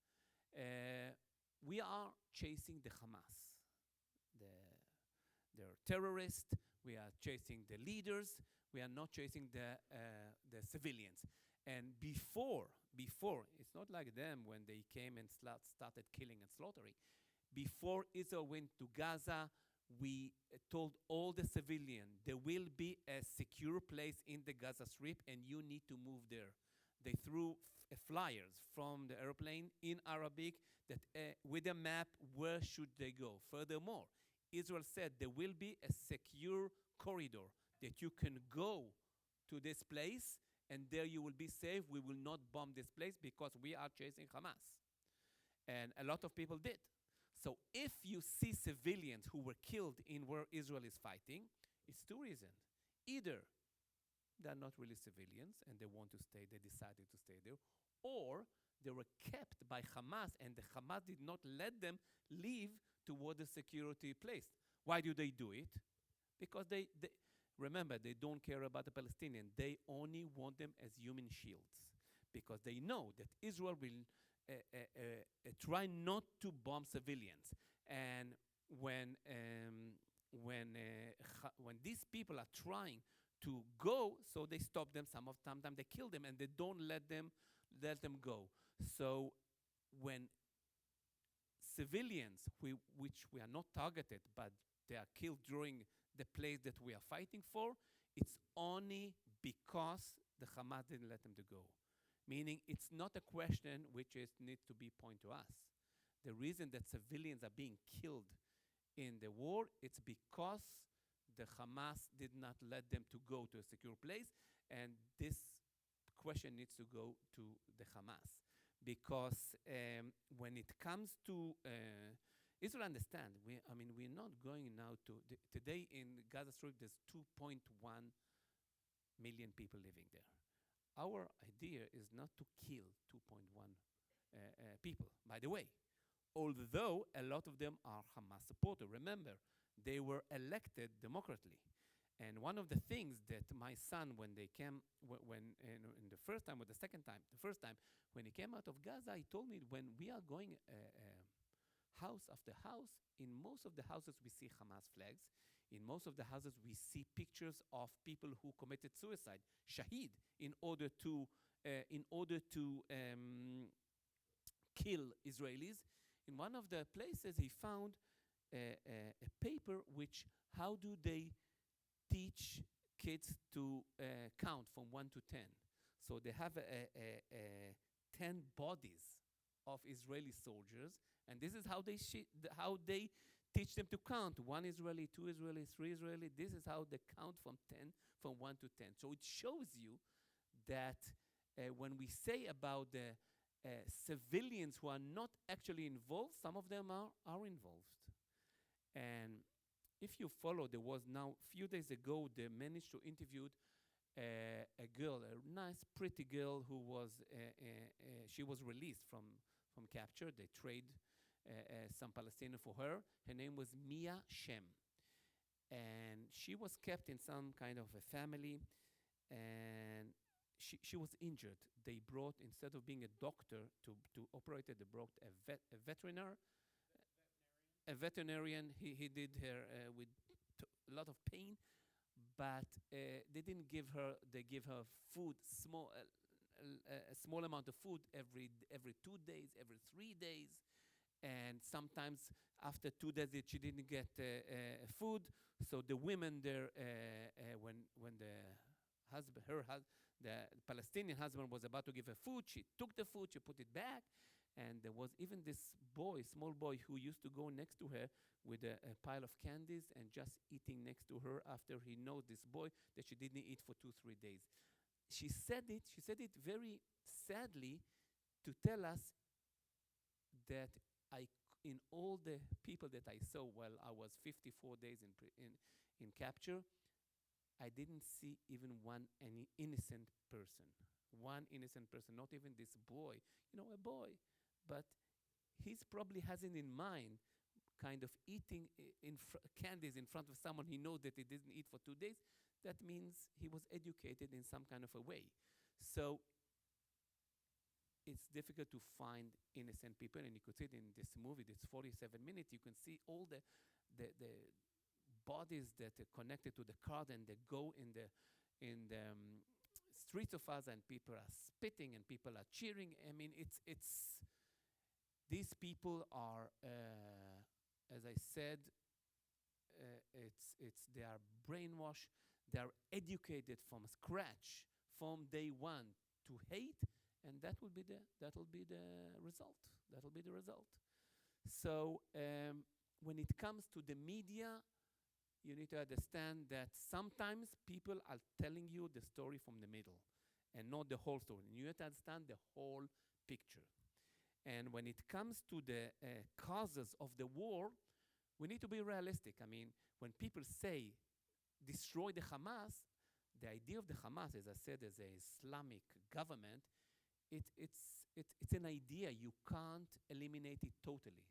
we are chasing the Hamas. They're terrorists. We are chasing the leaders. We are not chasing the civilians. And before, it's not like them when they came and started killing and slaughtering. Before Israel went to Gaza, we told all the civilians there will be a secure place in the Gaza Strip and you need to move there. They threw flyers from the airplane in Arabic that with a map where should they go. Furthermore, Israel said there will be a secure corridor that you can go to this place and there you will be safe. We will not bomb this place because we are chasing Hamas. And a lot of people did. So if you see civilians who were killed in where Israel is fighting, it's two reasons. Either they're not really civilians and they want to stay, they decided to stay there, or they were kept by Hamas and the Hamas did not let them leave toward the security place. Why do they do it? Because remember, they don't care about the Palestinians. They only want them as human shields because they know that Israel will try not to bomb civilians. And when these people are trying to go, so they stop them. Sometimes they kill them, and they don't let them go. So when civilians, which we are not targeted, but they are killed during the place that we are fighting for, it's only because the Hamas didn't let them to go. Meaning it's not a question which needs to be pointed to us. The reason that civilians are being killed in the war, it's because the Hamas did not let them to go to a secure place, and this question needs to go to the Hamas. Because when it comes to Israel, understand, we're not going now to, today in Gaza Strip, there's 2.1 million people living there. Our idea is not to kill 2.1 people, by the way, although a lot of them are Hamas supporters. Remember, they were elected democratically. And one of the things that my son, when they came, in the first time or the second time, the first time, when he came out of Gaza, he told me when we are going house after house, in most of the houses we see Hamas flags. In most of the houses we see pictures of people who committed suicide, shaheed, in order to kill Israelis. In one of the places he found a paper which, how do they teach kids to count from 1 to 10. So they have 10 bodies of Israeli soldiers, and this is how they teach them to count. 1 Israeli, 2 Israeli, 3 Israeli. This is how they count from 1 to 10. So it shows you that when we say about the civilians who are not actually involved, some of them are involved. And if you follow, there was now, a few days ago, they managed to interview a girl, a nice, pretty girl who was, she was released from capture. They trade some Palestinian for her. Her name was Mia Shem. And she was kept in some kind of a family. And she was injured. They brought, instead of being a doctor to operate it, they brought a veterinarian. A veterinarian. He did her with a lot of pain, but they didn't give her. They give her food, a small amount of food every 2 days, every 3 days, and sometimes after 2 days she didn't get food. So the women there, when the Palestinian husband was about to give her food, she took the food, she put it back, and there was even this small boy, who used to go next to her with a pile of candies and just eating next to her after he knows this boy that she didn't eat for 2-3 days. She said it very sadly to tell us that in all the people that I saw while I was 54 days in capture, I didn't see even any innocent person. One innocent person, not even this boy, a boy. But he's probably has it in mind, kind of eating candies in front of someone he knows that he didn't eat for 2 days. That means he was educated in some kind of a way. So it's difficult to find innocent people, and you could see it in this movie. It's 47 minutes. You can see all the bodies that are connected to the car, and they go in the streets of Gaza, and people are spitting and people are cheering. I mean, it's these people are, as I said, they are brainwashed. They are educated from scratch, from day one, to hate, and that will be the result. That will be the result. So when it comes to the media, you need to understand that sometimes people are telling you the story from the middle and not the whole story. And you have to understand the whole picture. And when it comes to the causes of the war, we need to be realistic. I mean, when people say destroy the Hamas, the idea of the Hamas, as I said, as an Islamic government, it's an idea. You can't eliminate it totally.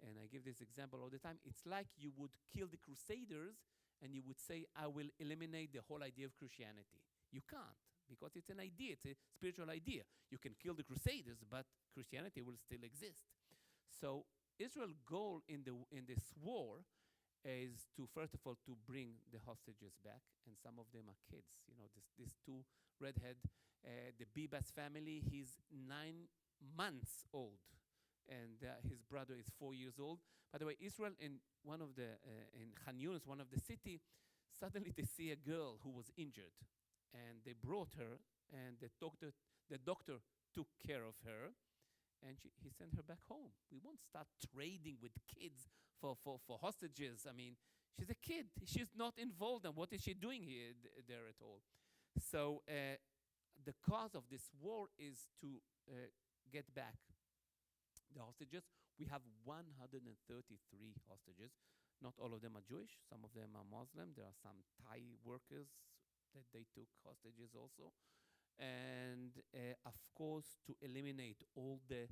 And I give this example all the time. It's like you would kill the Crusaders and you would say, I will eliminate the whole idea of Christianity. You can't, because it's an idea. It's a spiritual idea. You can kill the Crusaders, but Christianity will still exist. So Israel's goal in this war is to, first of all, to bring the hostages back, and some of them are kids. These two redhead, the Bibas family, he's 9 months old, and his brother is 4 years old. By the way, Israel, in Khan Yunis, one of the city, suddenly they see a girl who was injured, and they brought her, and the doctor took care of her, and he sent her back home. We won't start trading with kids for hostages. I mean, she's a kid. She's not involved, and what is she doing there at all? So the cause of this war is to get back the hostages. We have 133 hostages. Not all of them are Jewish. Some of them are Muslim. There are some Thai workers that they took hostages also. And of course, to eliminate all the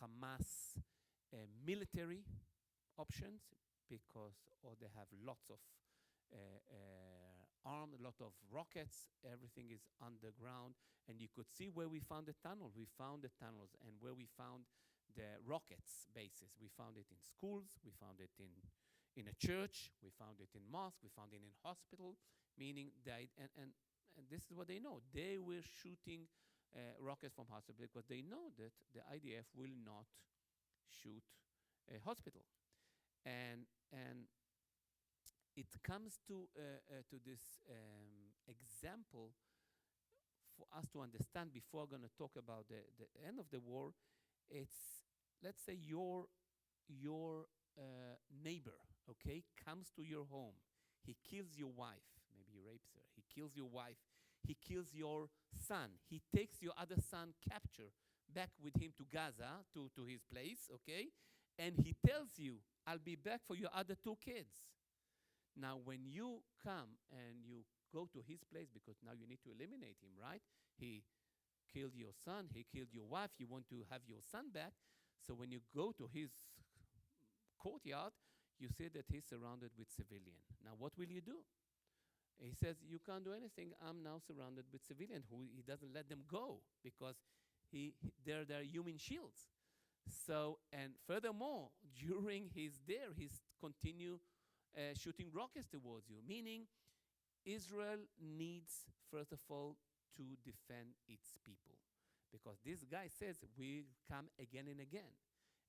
Hamas military options, because they have lots of armed, a lot of rockets. Everything is underground. And you could see where we found the tunnel. We found the tunnels, and where we found the rockets bases. We found it in schools. We found it in a church. We found it in mosque. We found it in hospital, meaning and this is what they know. They were shooting rockets from hospital because they know that the IDF will not shoot a hospital. And it comes to this example for us to understand, before I'm going to talk about the end of the war. It's, let's say, your neighbor, okay, comes to your home. He kills your wife. Maybe he rapes her. He kills your wife. He kills your son. He takes your other son, capture, back with him to Gaza, to his place, okay? And he tells you, I'll be back for your other 2 kids. Now, when you come and you go to his place, because now you need to eliminate him, right? He killed your son. He killed your wife. You want to have your son back. So when you go to his courtyard, you see that he's surrounded with civilians. Now, what will you do? He says, you can't do anything. I'm now surrounded with civilians who he doesn't let them go because they're human shields. So, and furthermore, during he's there, he's continue shooting rockets towards you, meaning Israel needs, first of all, to defend its people. Because this guy says, we come again and again.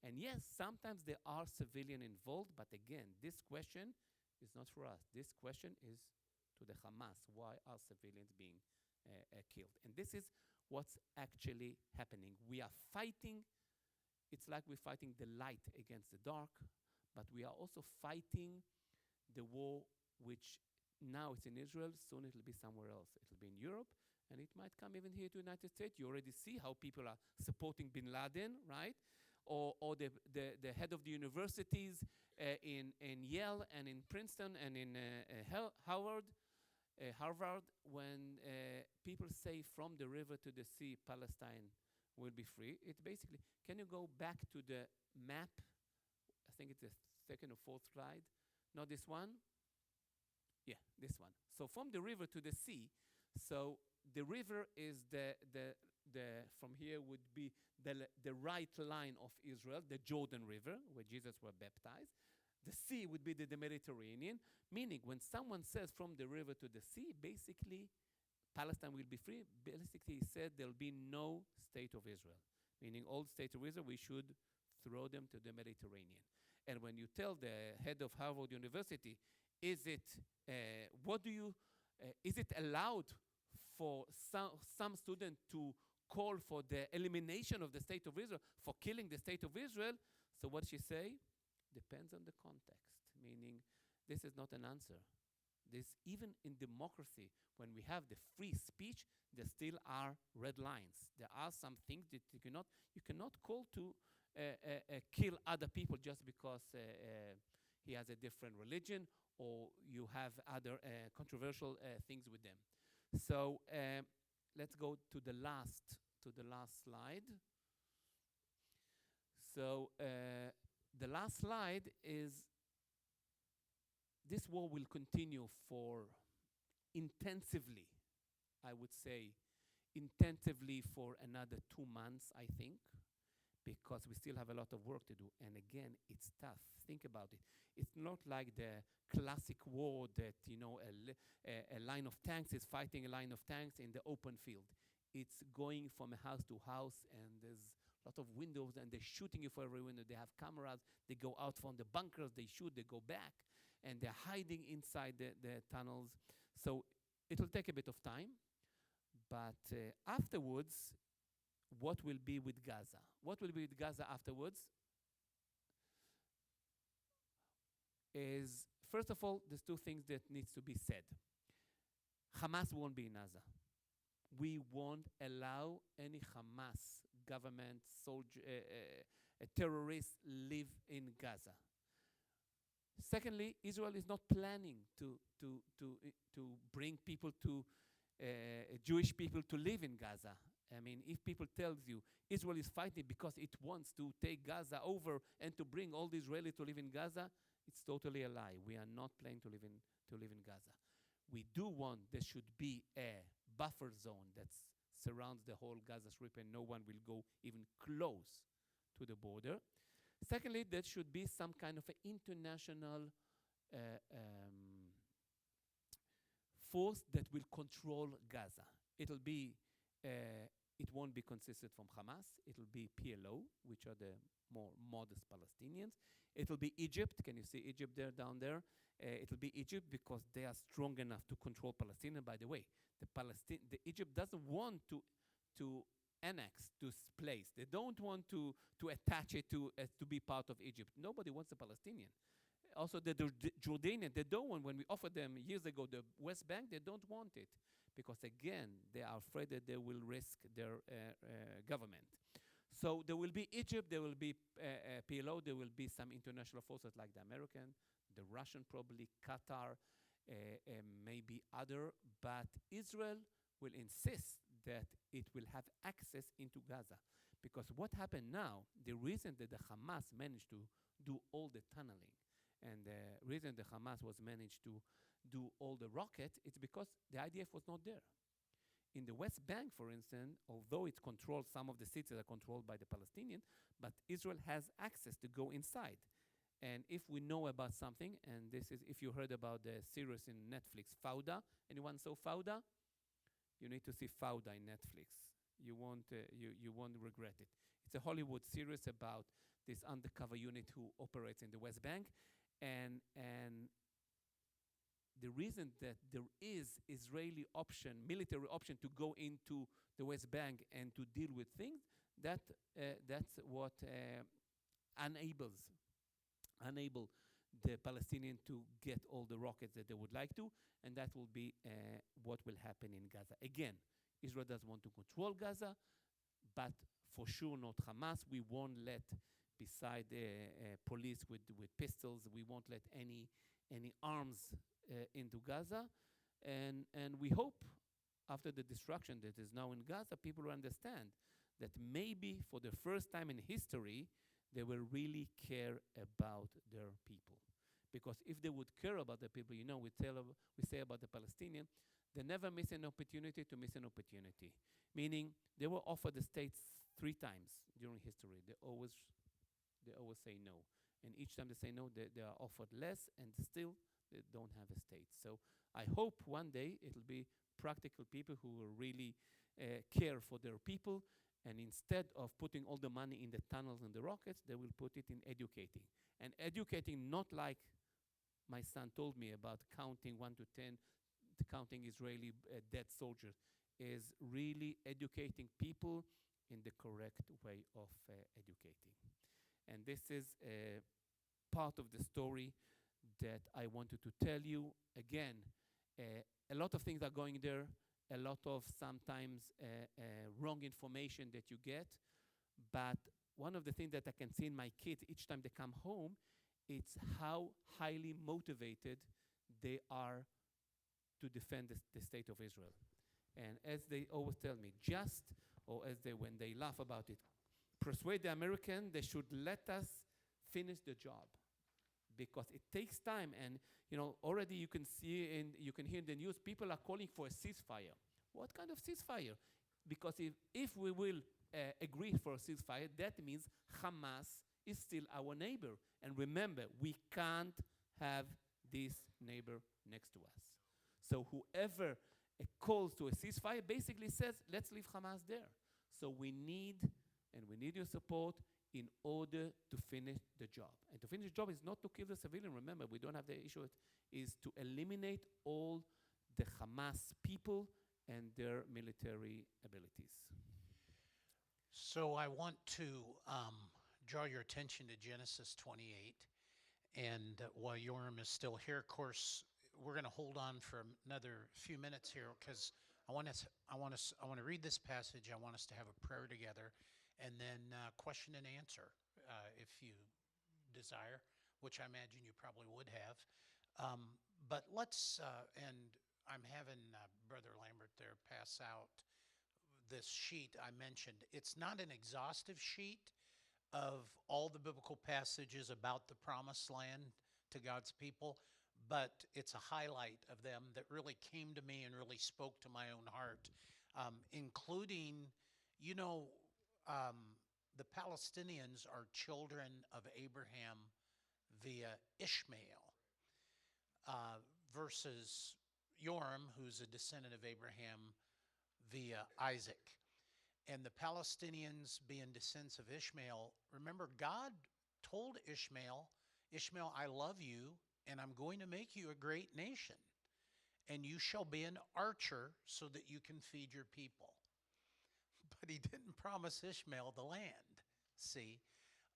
And yes, sometimes there are civilians involved, but again, this question is not for us. This question is to the Hamas. Why are civilians being killed? And this is what's actually happening. We are fighting. It's like we're fighting the light against the dark, but we are also fighting the war which now it's in Israel, soon it'll be somewhere else. It'll be in Europe, and it might come even here to the United States. You already see how people are supporting bin Laden, right? Or the head of the universities in Yale and in Princeton and in Harvard, when people say from the river to the sea, Palestine will be free. It's basically, can you go back to the map? I think it's the second or fourth slide. Not this one? Yeah, this one. So from the river to the sea, so the river is the from here would be the right line of Israel, the Jordan River, where Jesus was baptized. The sea would be the Mediterranean, meaning when someone says from the river to the sea, basically Palestine will be free. Basically, he said there'll be no state of Israel, meaning all state of Israel, we should throw them to the Mediterranean. And when you tell the head of Harvard University, is it allowed for some student to call for the elimination of the state of Israel, for killing the state of Israel? So what she say? Depends on the context, meaning this is not an answer. This, even in democracy, when we have the free speech, there still are red lines. There are some things that you cannot call to kill other people just because he has a different religion or you have other controversial things with them. So let's go to the last slide. So the last slide is, this war will continue for intensively, I would say, intensively for another 2 months, I think, because we still have a lot of work to do. And again, it's tough. Think about it. It's not like the classic war that, a line of tanks is fighting a line of tanks in the open field. It's going from a house to house, and there's a lot of windows, and they're shooting you for every window. They have cameras. They go out from the bunkers. They shoot. They go back. And they're hiding inside the tunnels. So it'll take a bit of time. But afterwards, what will be with Gaza? What will be with Gaza afterwards is, first of all, there's two things that needs to be said. Hamas won't be in Gaza. We won't allow any Hamas government, terrorists live in Gaza. Secondly, Israel is not planning to bring people to Jewish people to live in Gaza. I mean, if people tells you Israel is fighting because it wants to take Gaza over and to bring all the Israelis to live in Gaza, it's totally a lie. We are not planning to live in Gaza. We do want there should be a buffer zone that surrounds the whole Gaza Strip, and no one will go even close to the border. Secondly, there should be some kind of an international force that will control Gaza. It won't be consistent from Hamas. It'll be PLO, which are the more modest Palestinians. It'll be Egypt. Can you see Egypt there, down there? It'll be Egypt because they are strong enough to control Palestine. And by the way, the Egypt doesn't want to annex this place. They don't want to attach it to be part of Egypt. Nobody wants a Palestinian. Also, the Jordanian, they don't want, when we offered them years ago the West Bank, they don't want it. Because again, they are afraid that they will risk their government. So there will be Egypt, there will be PLO, there will be some international forces like the American, the Russian probably, Qatar, maybe other, but Israel will insist that it will have access into Gaza. Because what happened now, the reason that the Hamas managed to do all the tunneling, and the reason the Hamas was managed to do all the rockets, it's because the IDF was not there. In the West Bank, for instance, although it's controlled, some of the cities are controlled by the Palestinians, but Israel has access to go inside. And if we know about something, and this is, if you heard about the series in Netflix, Fauda, anyone saw Fauda? You need to see Fauda in Netflix. You won't regret it. It's a Hollywood series about this undercover unit who operates in the West Bank, and the reason that there is Israeli option, military option to go into the West Bank and to deal with things, that's what enable the Palestinians to get all the rockets that they would like to, and that will be what will happen in Gaza. Again, Israel doesn't want to control Gaza, but for sure not Hamas. We won't let, beside police with pistols, we won't let any arms into Gaza, and we hope after the destruction that is now in Gaza, people will understand that maybe for the first time in history, they will really care about their people. Because if they would care about the people, we say about the Palestinians, they never miss an opportunity to miss an opportunity. Meaning, they were offered the states 3 times during history. They always say no. And each time they say no, they are offered less, and still they don't have a state. So I hope one day it'll be practical people who will really care for their people, and instead of putting all the money in the tunnels and the rockets, they will put it in educating. And educating not like my son told me about counting 1 to 10, counting Israeli dead soldiers, is really educating people in the correct way of educating. And this is part of the story that I wanted to tell you. Again, a lot of things are going there, a lot of sometimes wrong information that you get, but one of the things that I can see in my kids each time they come home, it's how highly motivated they are to defend the state of Israel. And as they always tell me, when they laugh about it, persuade the American they should let us finish the job, because it takes time. And already you can see and you can hear in the news, people are calling for a ceasefire. What kind of ceasefire? Because if we will agree for a ceasefire, that means Hamas is still our neighbor. And remember, we can't have this neighbor next to us. So whoever calls to a ceasefire basically says, let's leave Hamas there. So we need your support in order to finish the job. And to finish the job is not to kill the civilian. Remember, we don't have the issue. Is to eliminate all the Hamas people and their military abilities. So I want to draw your attention to Genesis 28. And while Yoram is still here, of course, we're going to hold on for another few minutes here, because I want to read this passage. I want us to have a prayer together, and then question and answer if you desire, which I imagine you probably would have. But let's, and I'm having Brother Lambert there pass out this sheet I mentioned. It's not an exhaustive sheet of all the biblical passages about the promised land to God's people, but it's a highlight of them that really came to me and really spoke to my own heart, including, the Palestinians are children of Abraham via Ishmael, versus Yoram, who's a descendant of Abraham via Isaac. And the Palestinians being descendants of Ishmael, remember, God told Ishmael, I love you, and I'm going to make you a great nation, and you shall be an archer so that you can feed your people. But he didn't promise Ishmael the land, see?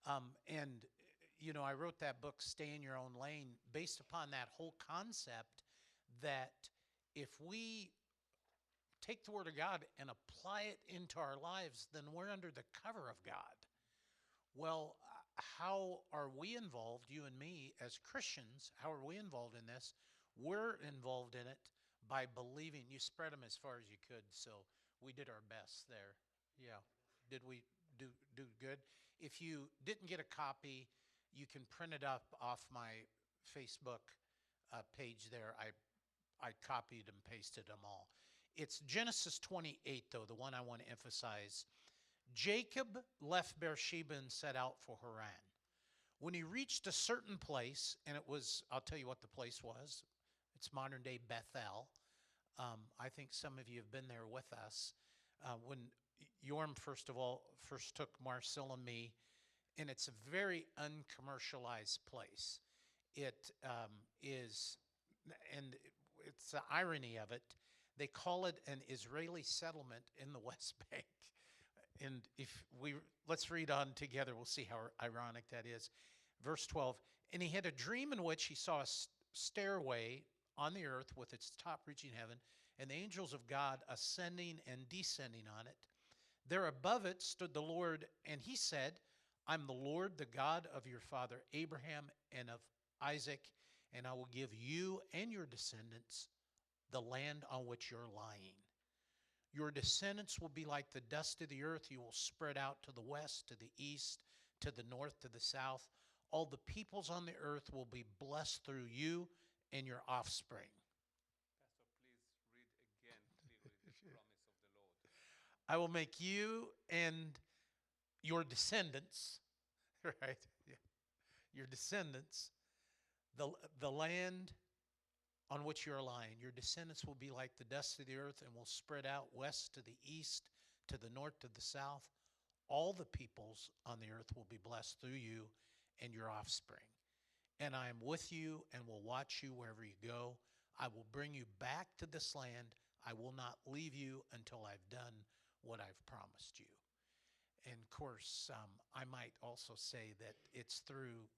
I wrote that book, Stay in Your Own Lane, based upon that whole concept that if we take the Word of God and apply it into our lives, then we're under the cover of God. Well, how are we involved, you and me, as Christians? How are we involved in this? We're involved in it by believing. You spread them as far as you could, so we did our best there. Yeah. Did we do good? If you didn't get a copy, you can print it up off my Facebook page there. I I copied and pasted them all. It's Genesis 28, though, the one I want to emphasize. Jacob left Beersheba and set out for Haran. When he reached a certain place, and it was, I'll tell you what the place was. It's modern day Bethel. I think some of you have been there with us. When Yoram, first of all, first took Marcel and me, and it's a very uncommercialized place. It is, and it's the irony of it, they call it an Israeli settlement in the West Bank. And let's read on together, we'll see how ironic that is. Verse 12, and he had a dream in which he saw a stairway on the earth with its top reaching heaven, and the angels of God ascending and descending on it. There above it stood the Lord, and he said, I'm the Lord, the God of your father Abraham and of Isaac, and I will give you and your descendants the land on which you're lying. Your descendants will be like the dust of the earth. You will spread out to the west, to the east, to the north, to the south. All the peoples on the earth will be blessed through you and your offspring. Pastor, please read again clearly the promise of the Lord. I will make you and your descendants, right? Yeah. Your descendants, the land on which you are lying. Your descendants will be like the dust of the earth and will spread out west to the east, to the north, to the south. All the peoples on the earth will be blessed through you and your offspring. And I am with you and will watch you wherever you go. I will bring you back to this land. I will not leave you until I've done what I've promised you. And of course, I might also say that it's through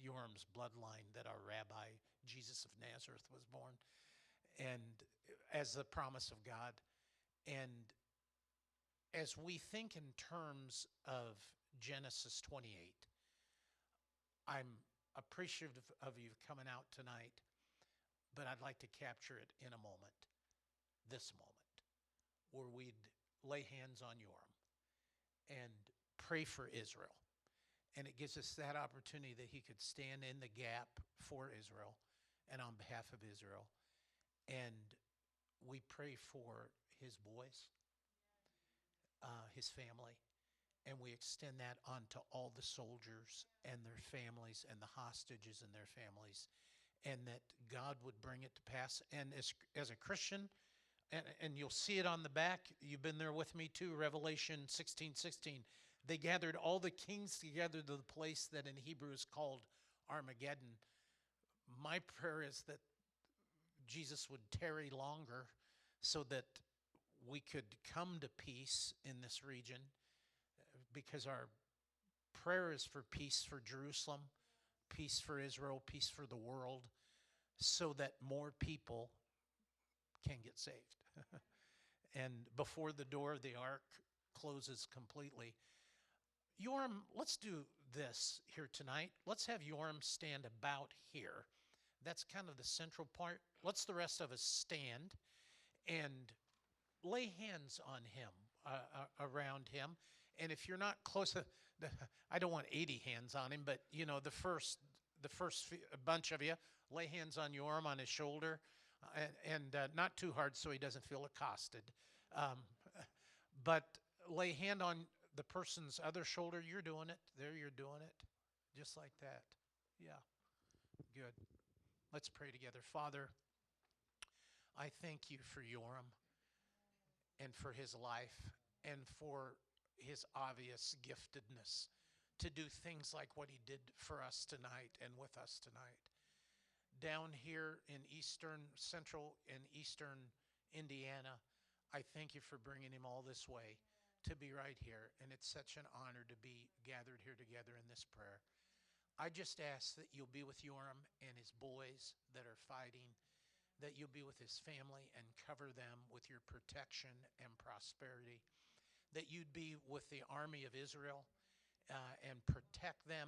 Yoram's bloodline that our rabbi, Jesus of Nazareth, was born, and as the promise of God. And as we think in terms of Genesis 28, I'm appreciative of you coming out tonight, but I'd like to capture it in a moment, this moment, where we'd lay hands on Yoram and pray for Israel. And it gives us that opportunity that he could stand in the gap for Israel and on behalf of Israel. And we pray for his boys, his family, and we extend that on to all the soldiers and their families and the hostages and their families, and that God would bring it to pass. And as a Christian, and you'll see it on the back, you've been there with me too, Revelation 16:16. They gathered all the kings together to the place that in Hebrew is called Armageddon. My prayer is that Jesus would tarry longer so that we could come to peace in this region, because our prayer is for peace for Jerusalem, peace for Israel, peace for the world, so that more people can get saved. And before the door of the ark closes completely, Yoram, let's do this here tonight. Let's have Yoram stand about here. That's kind of the central part. Let's the rest of us stand and lay hands on him, around him. And if you're not close, I don't want 80 hands on him, but you know, the first bunch of you, lay hands on Yoram on his shoulder, and not too hard so he doesn't feel accosted. But lay hand on the person's other shoulder. You're doing it. There, you're doing it. Just like that. Yeah. Good. Let's pray together. Father, I thank you for Yoram and for his life and for his obvious giftedness to do things like what he did for us tonight and with us tonight. Down here in central and eastern Indiana, I thank you for bringing him all this way to be right here. And it's such an honor to be gathered here together in this prayer. I just ask that you'll be with Yoram and his boys that are fighting, that you'll be with his family and cover them with your protection and prosperity, that you'd be with the army of Israel and protect them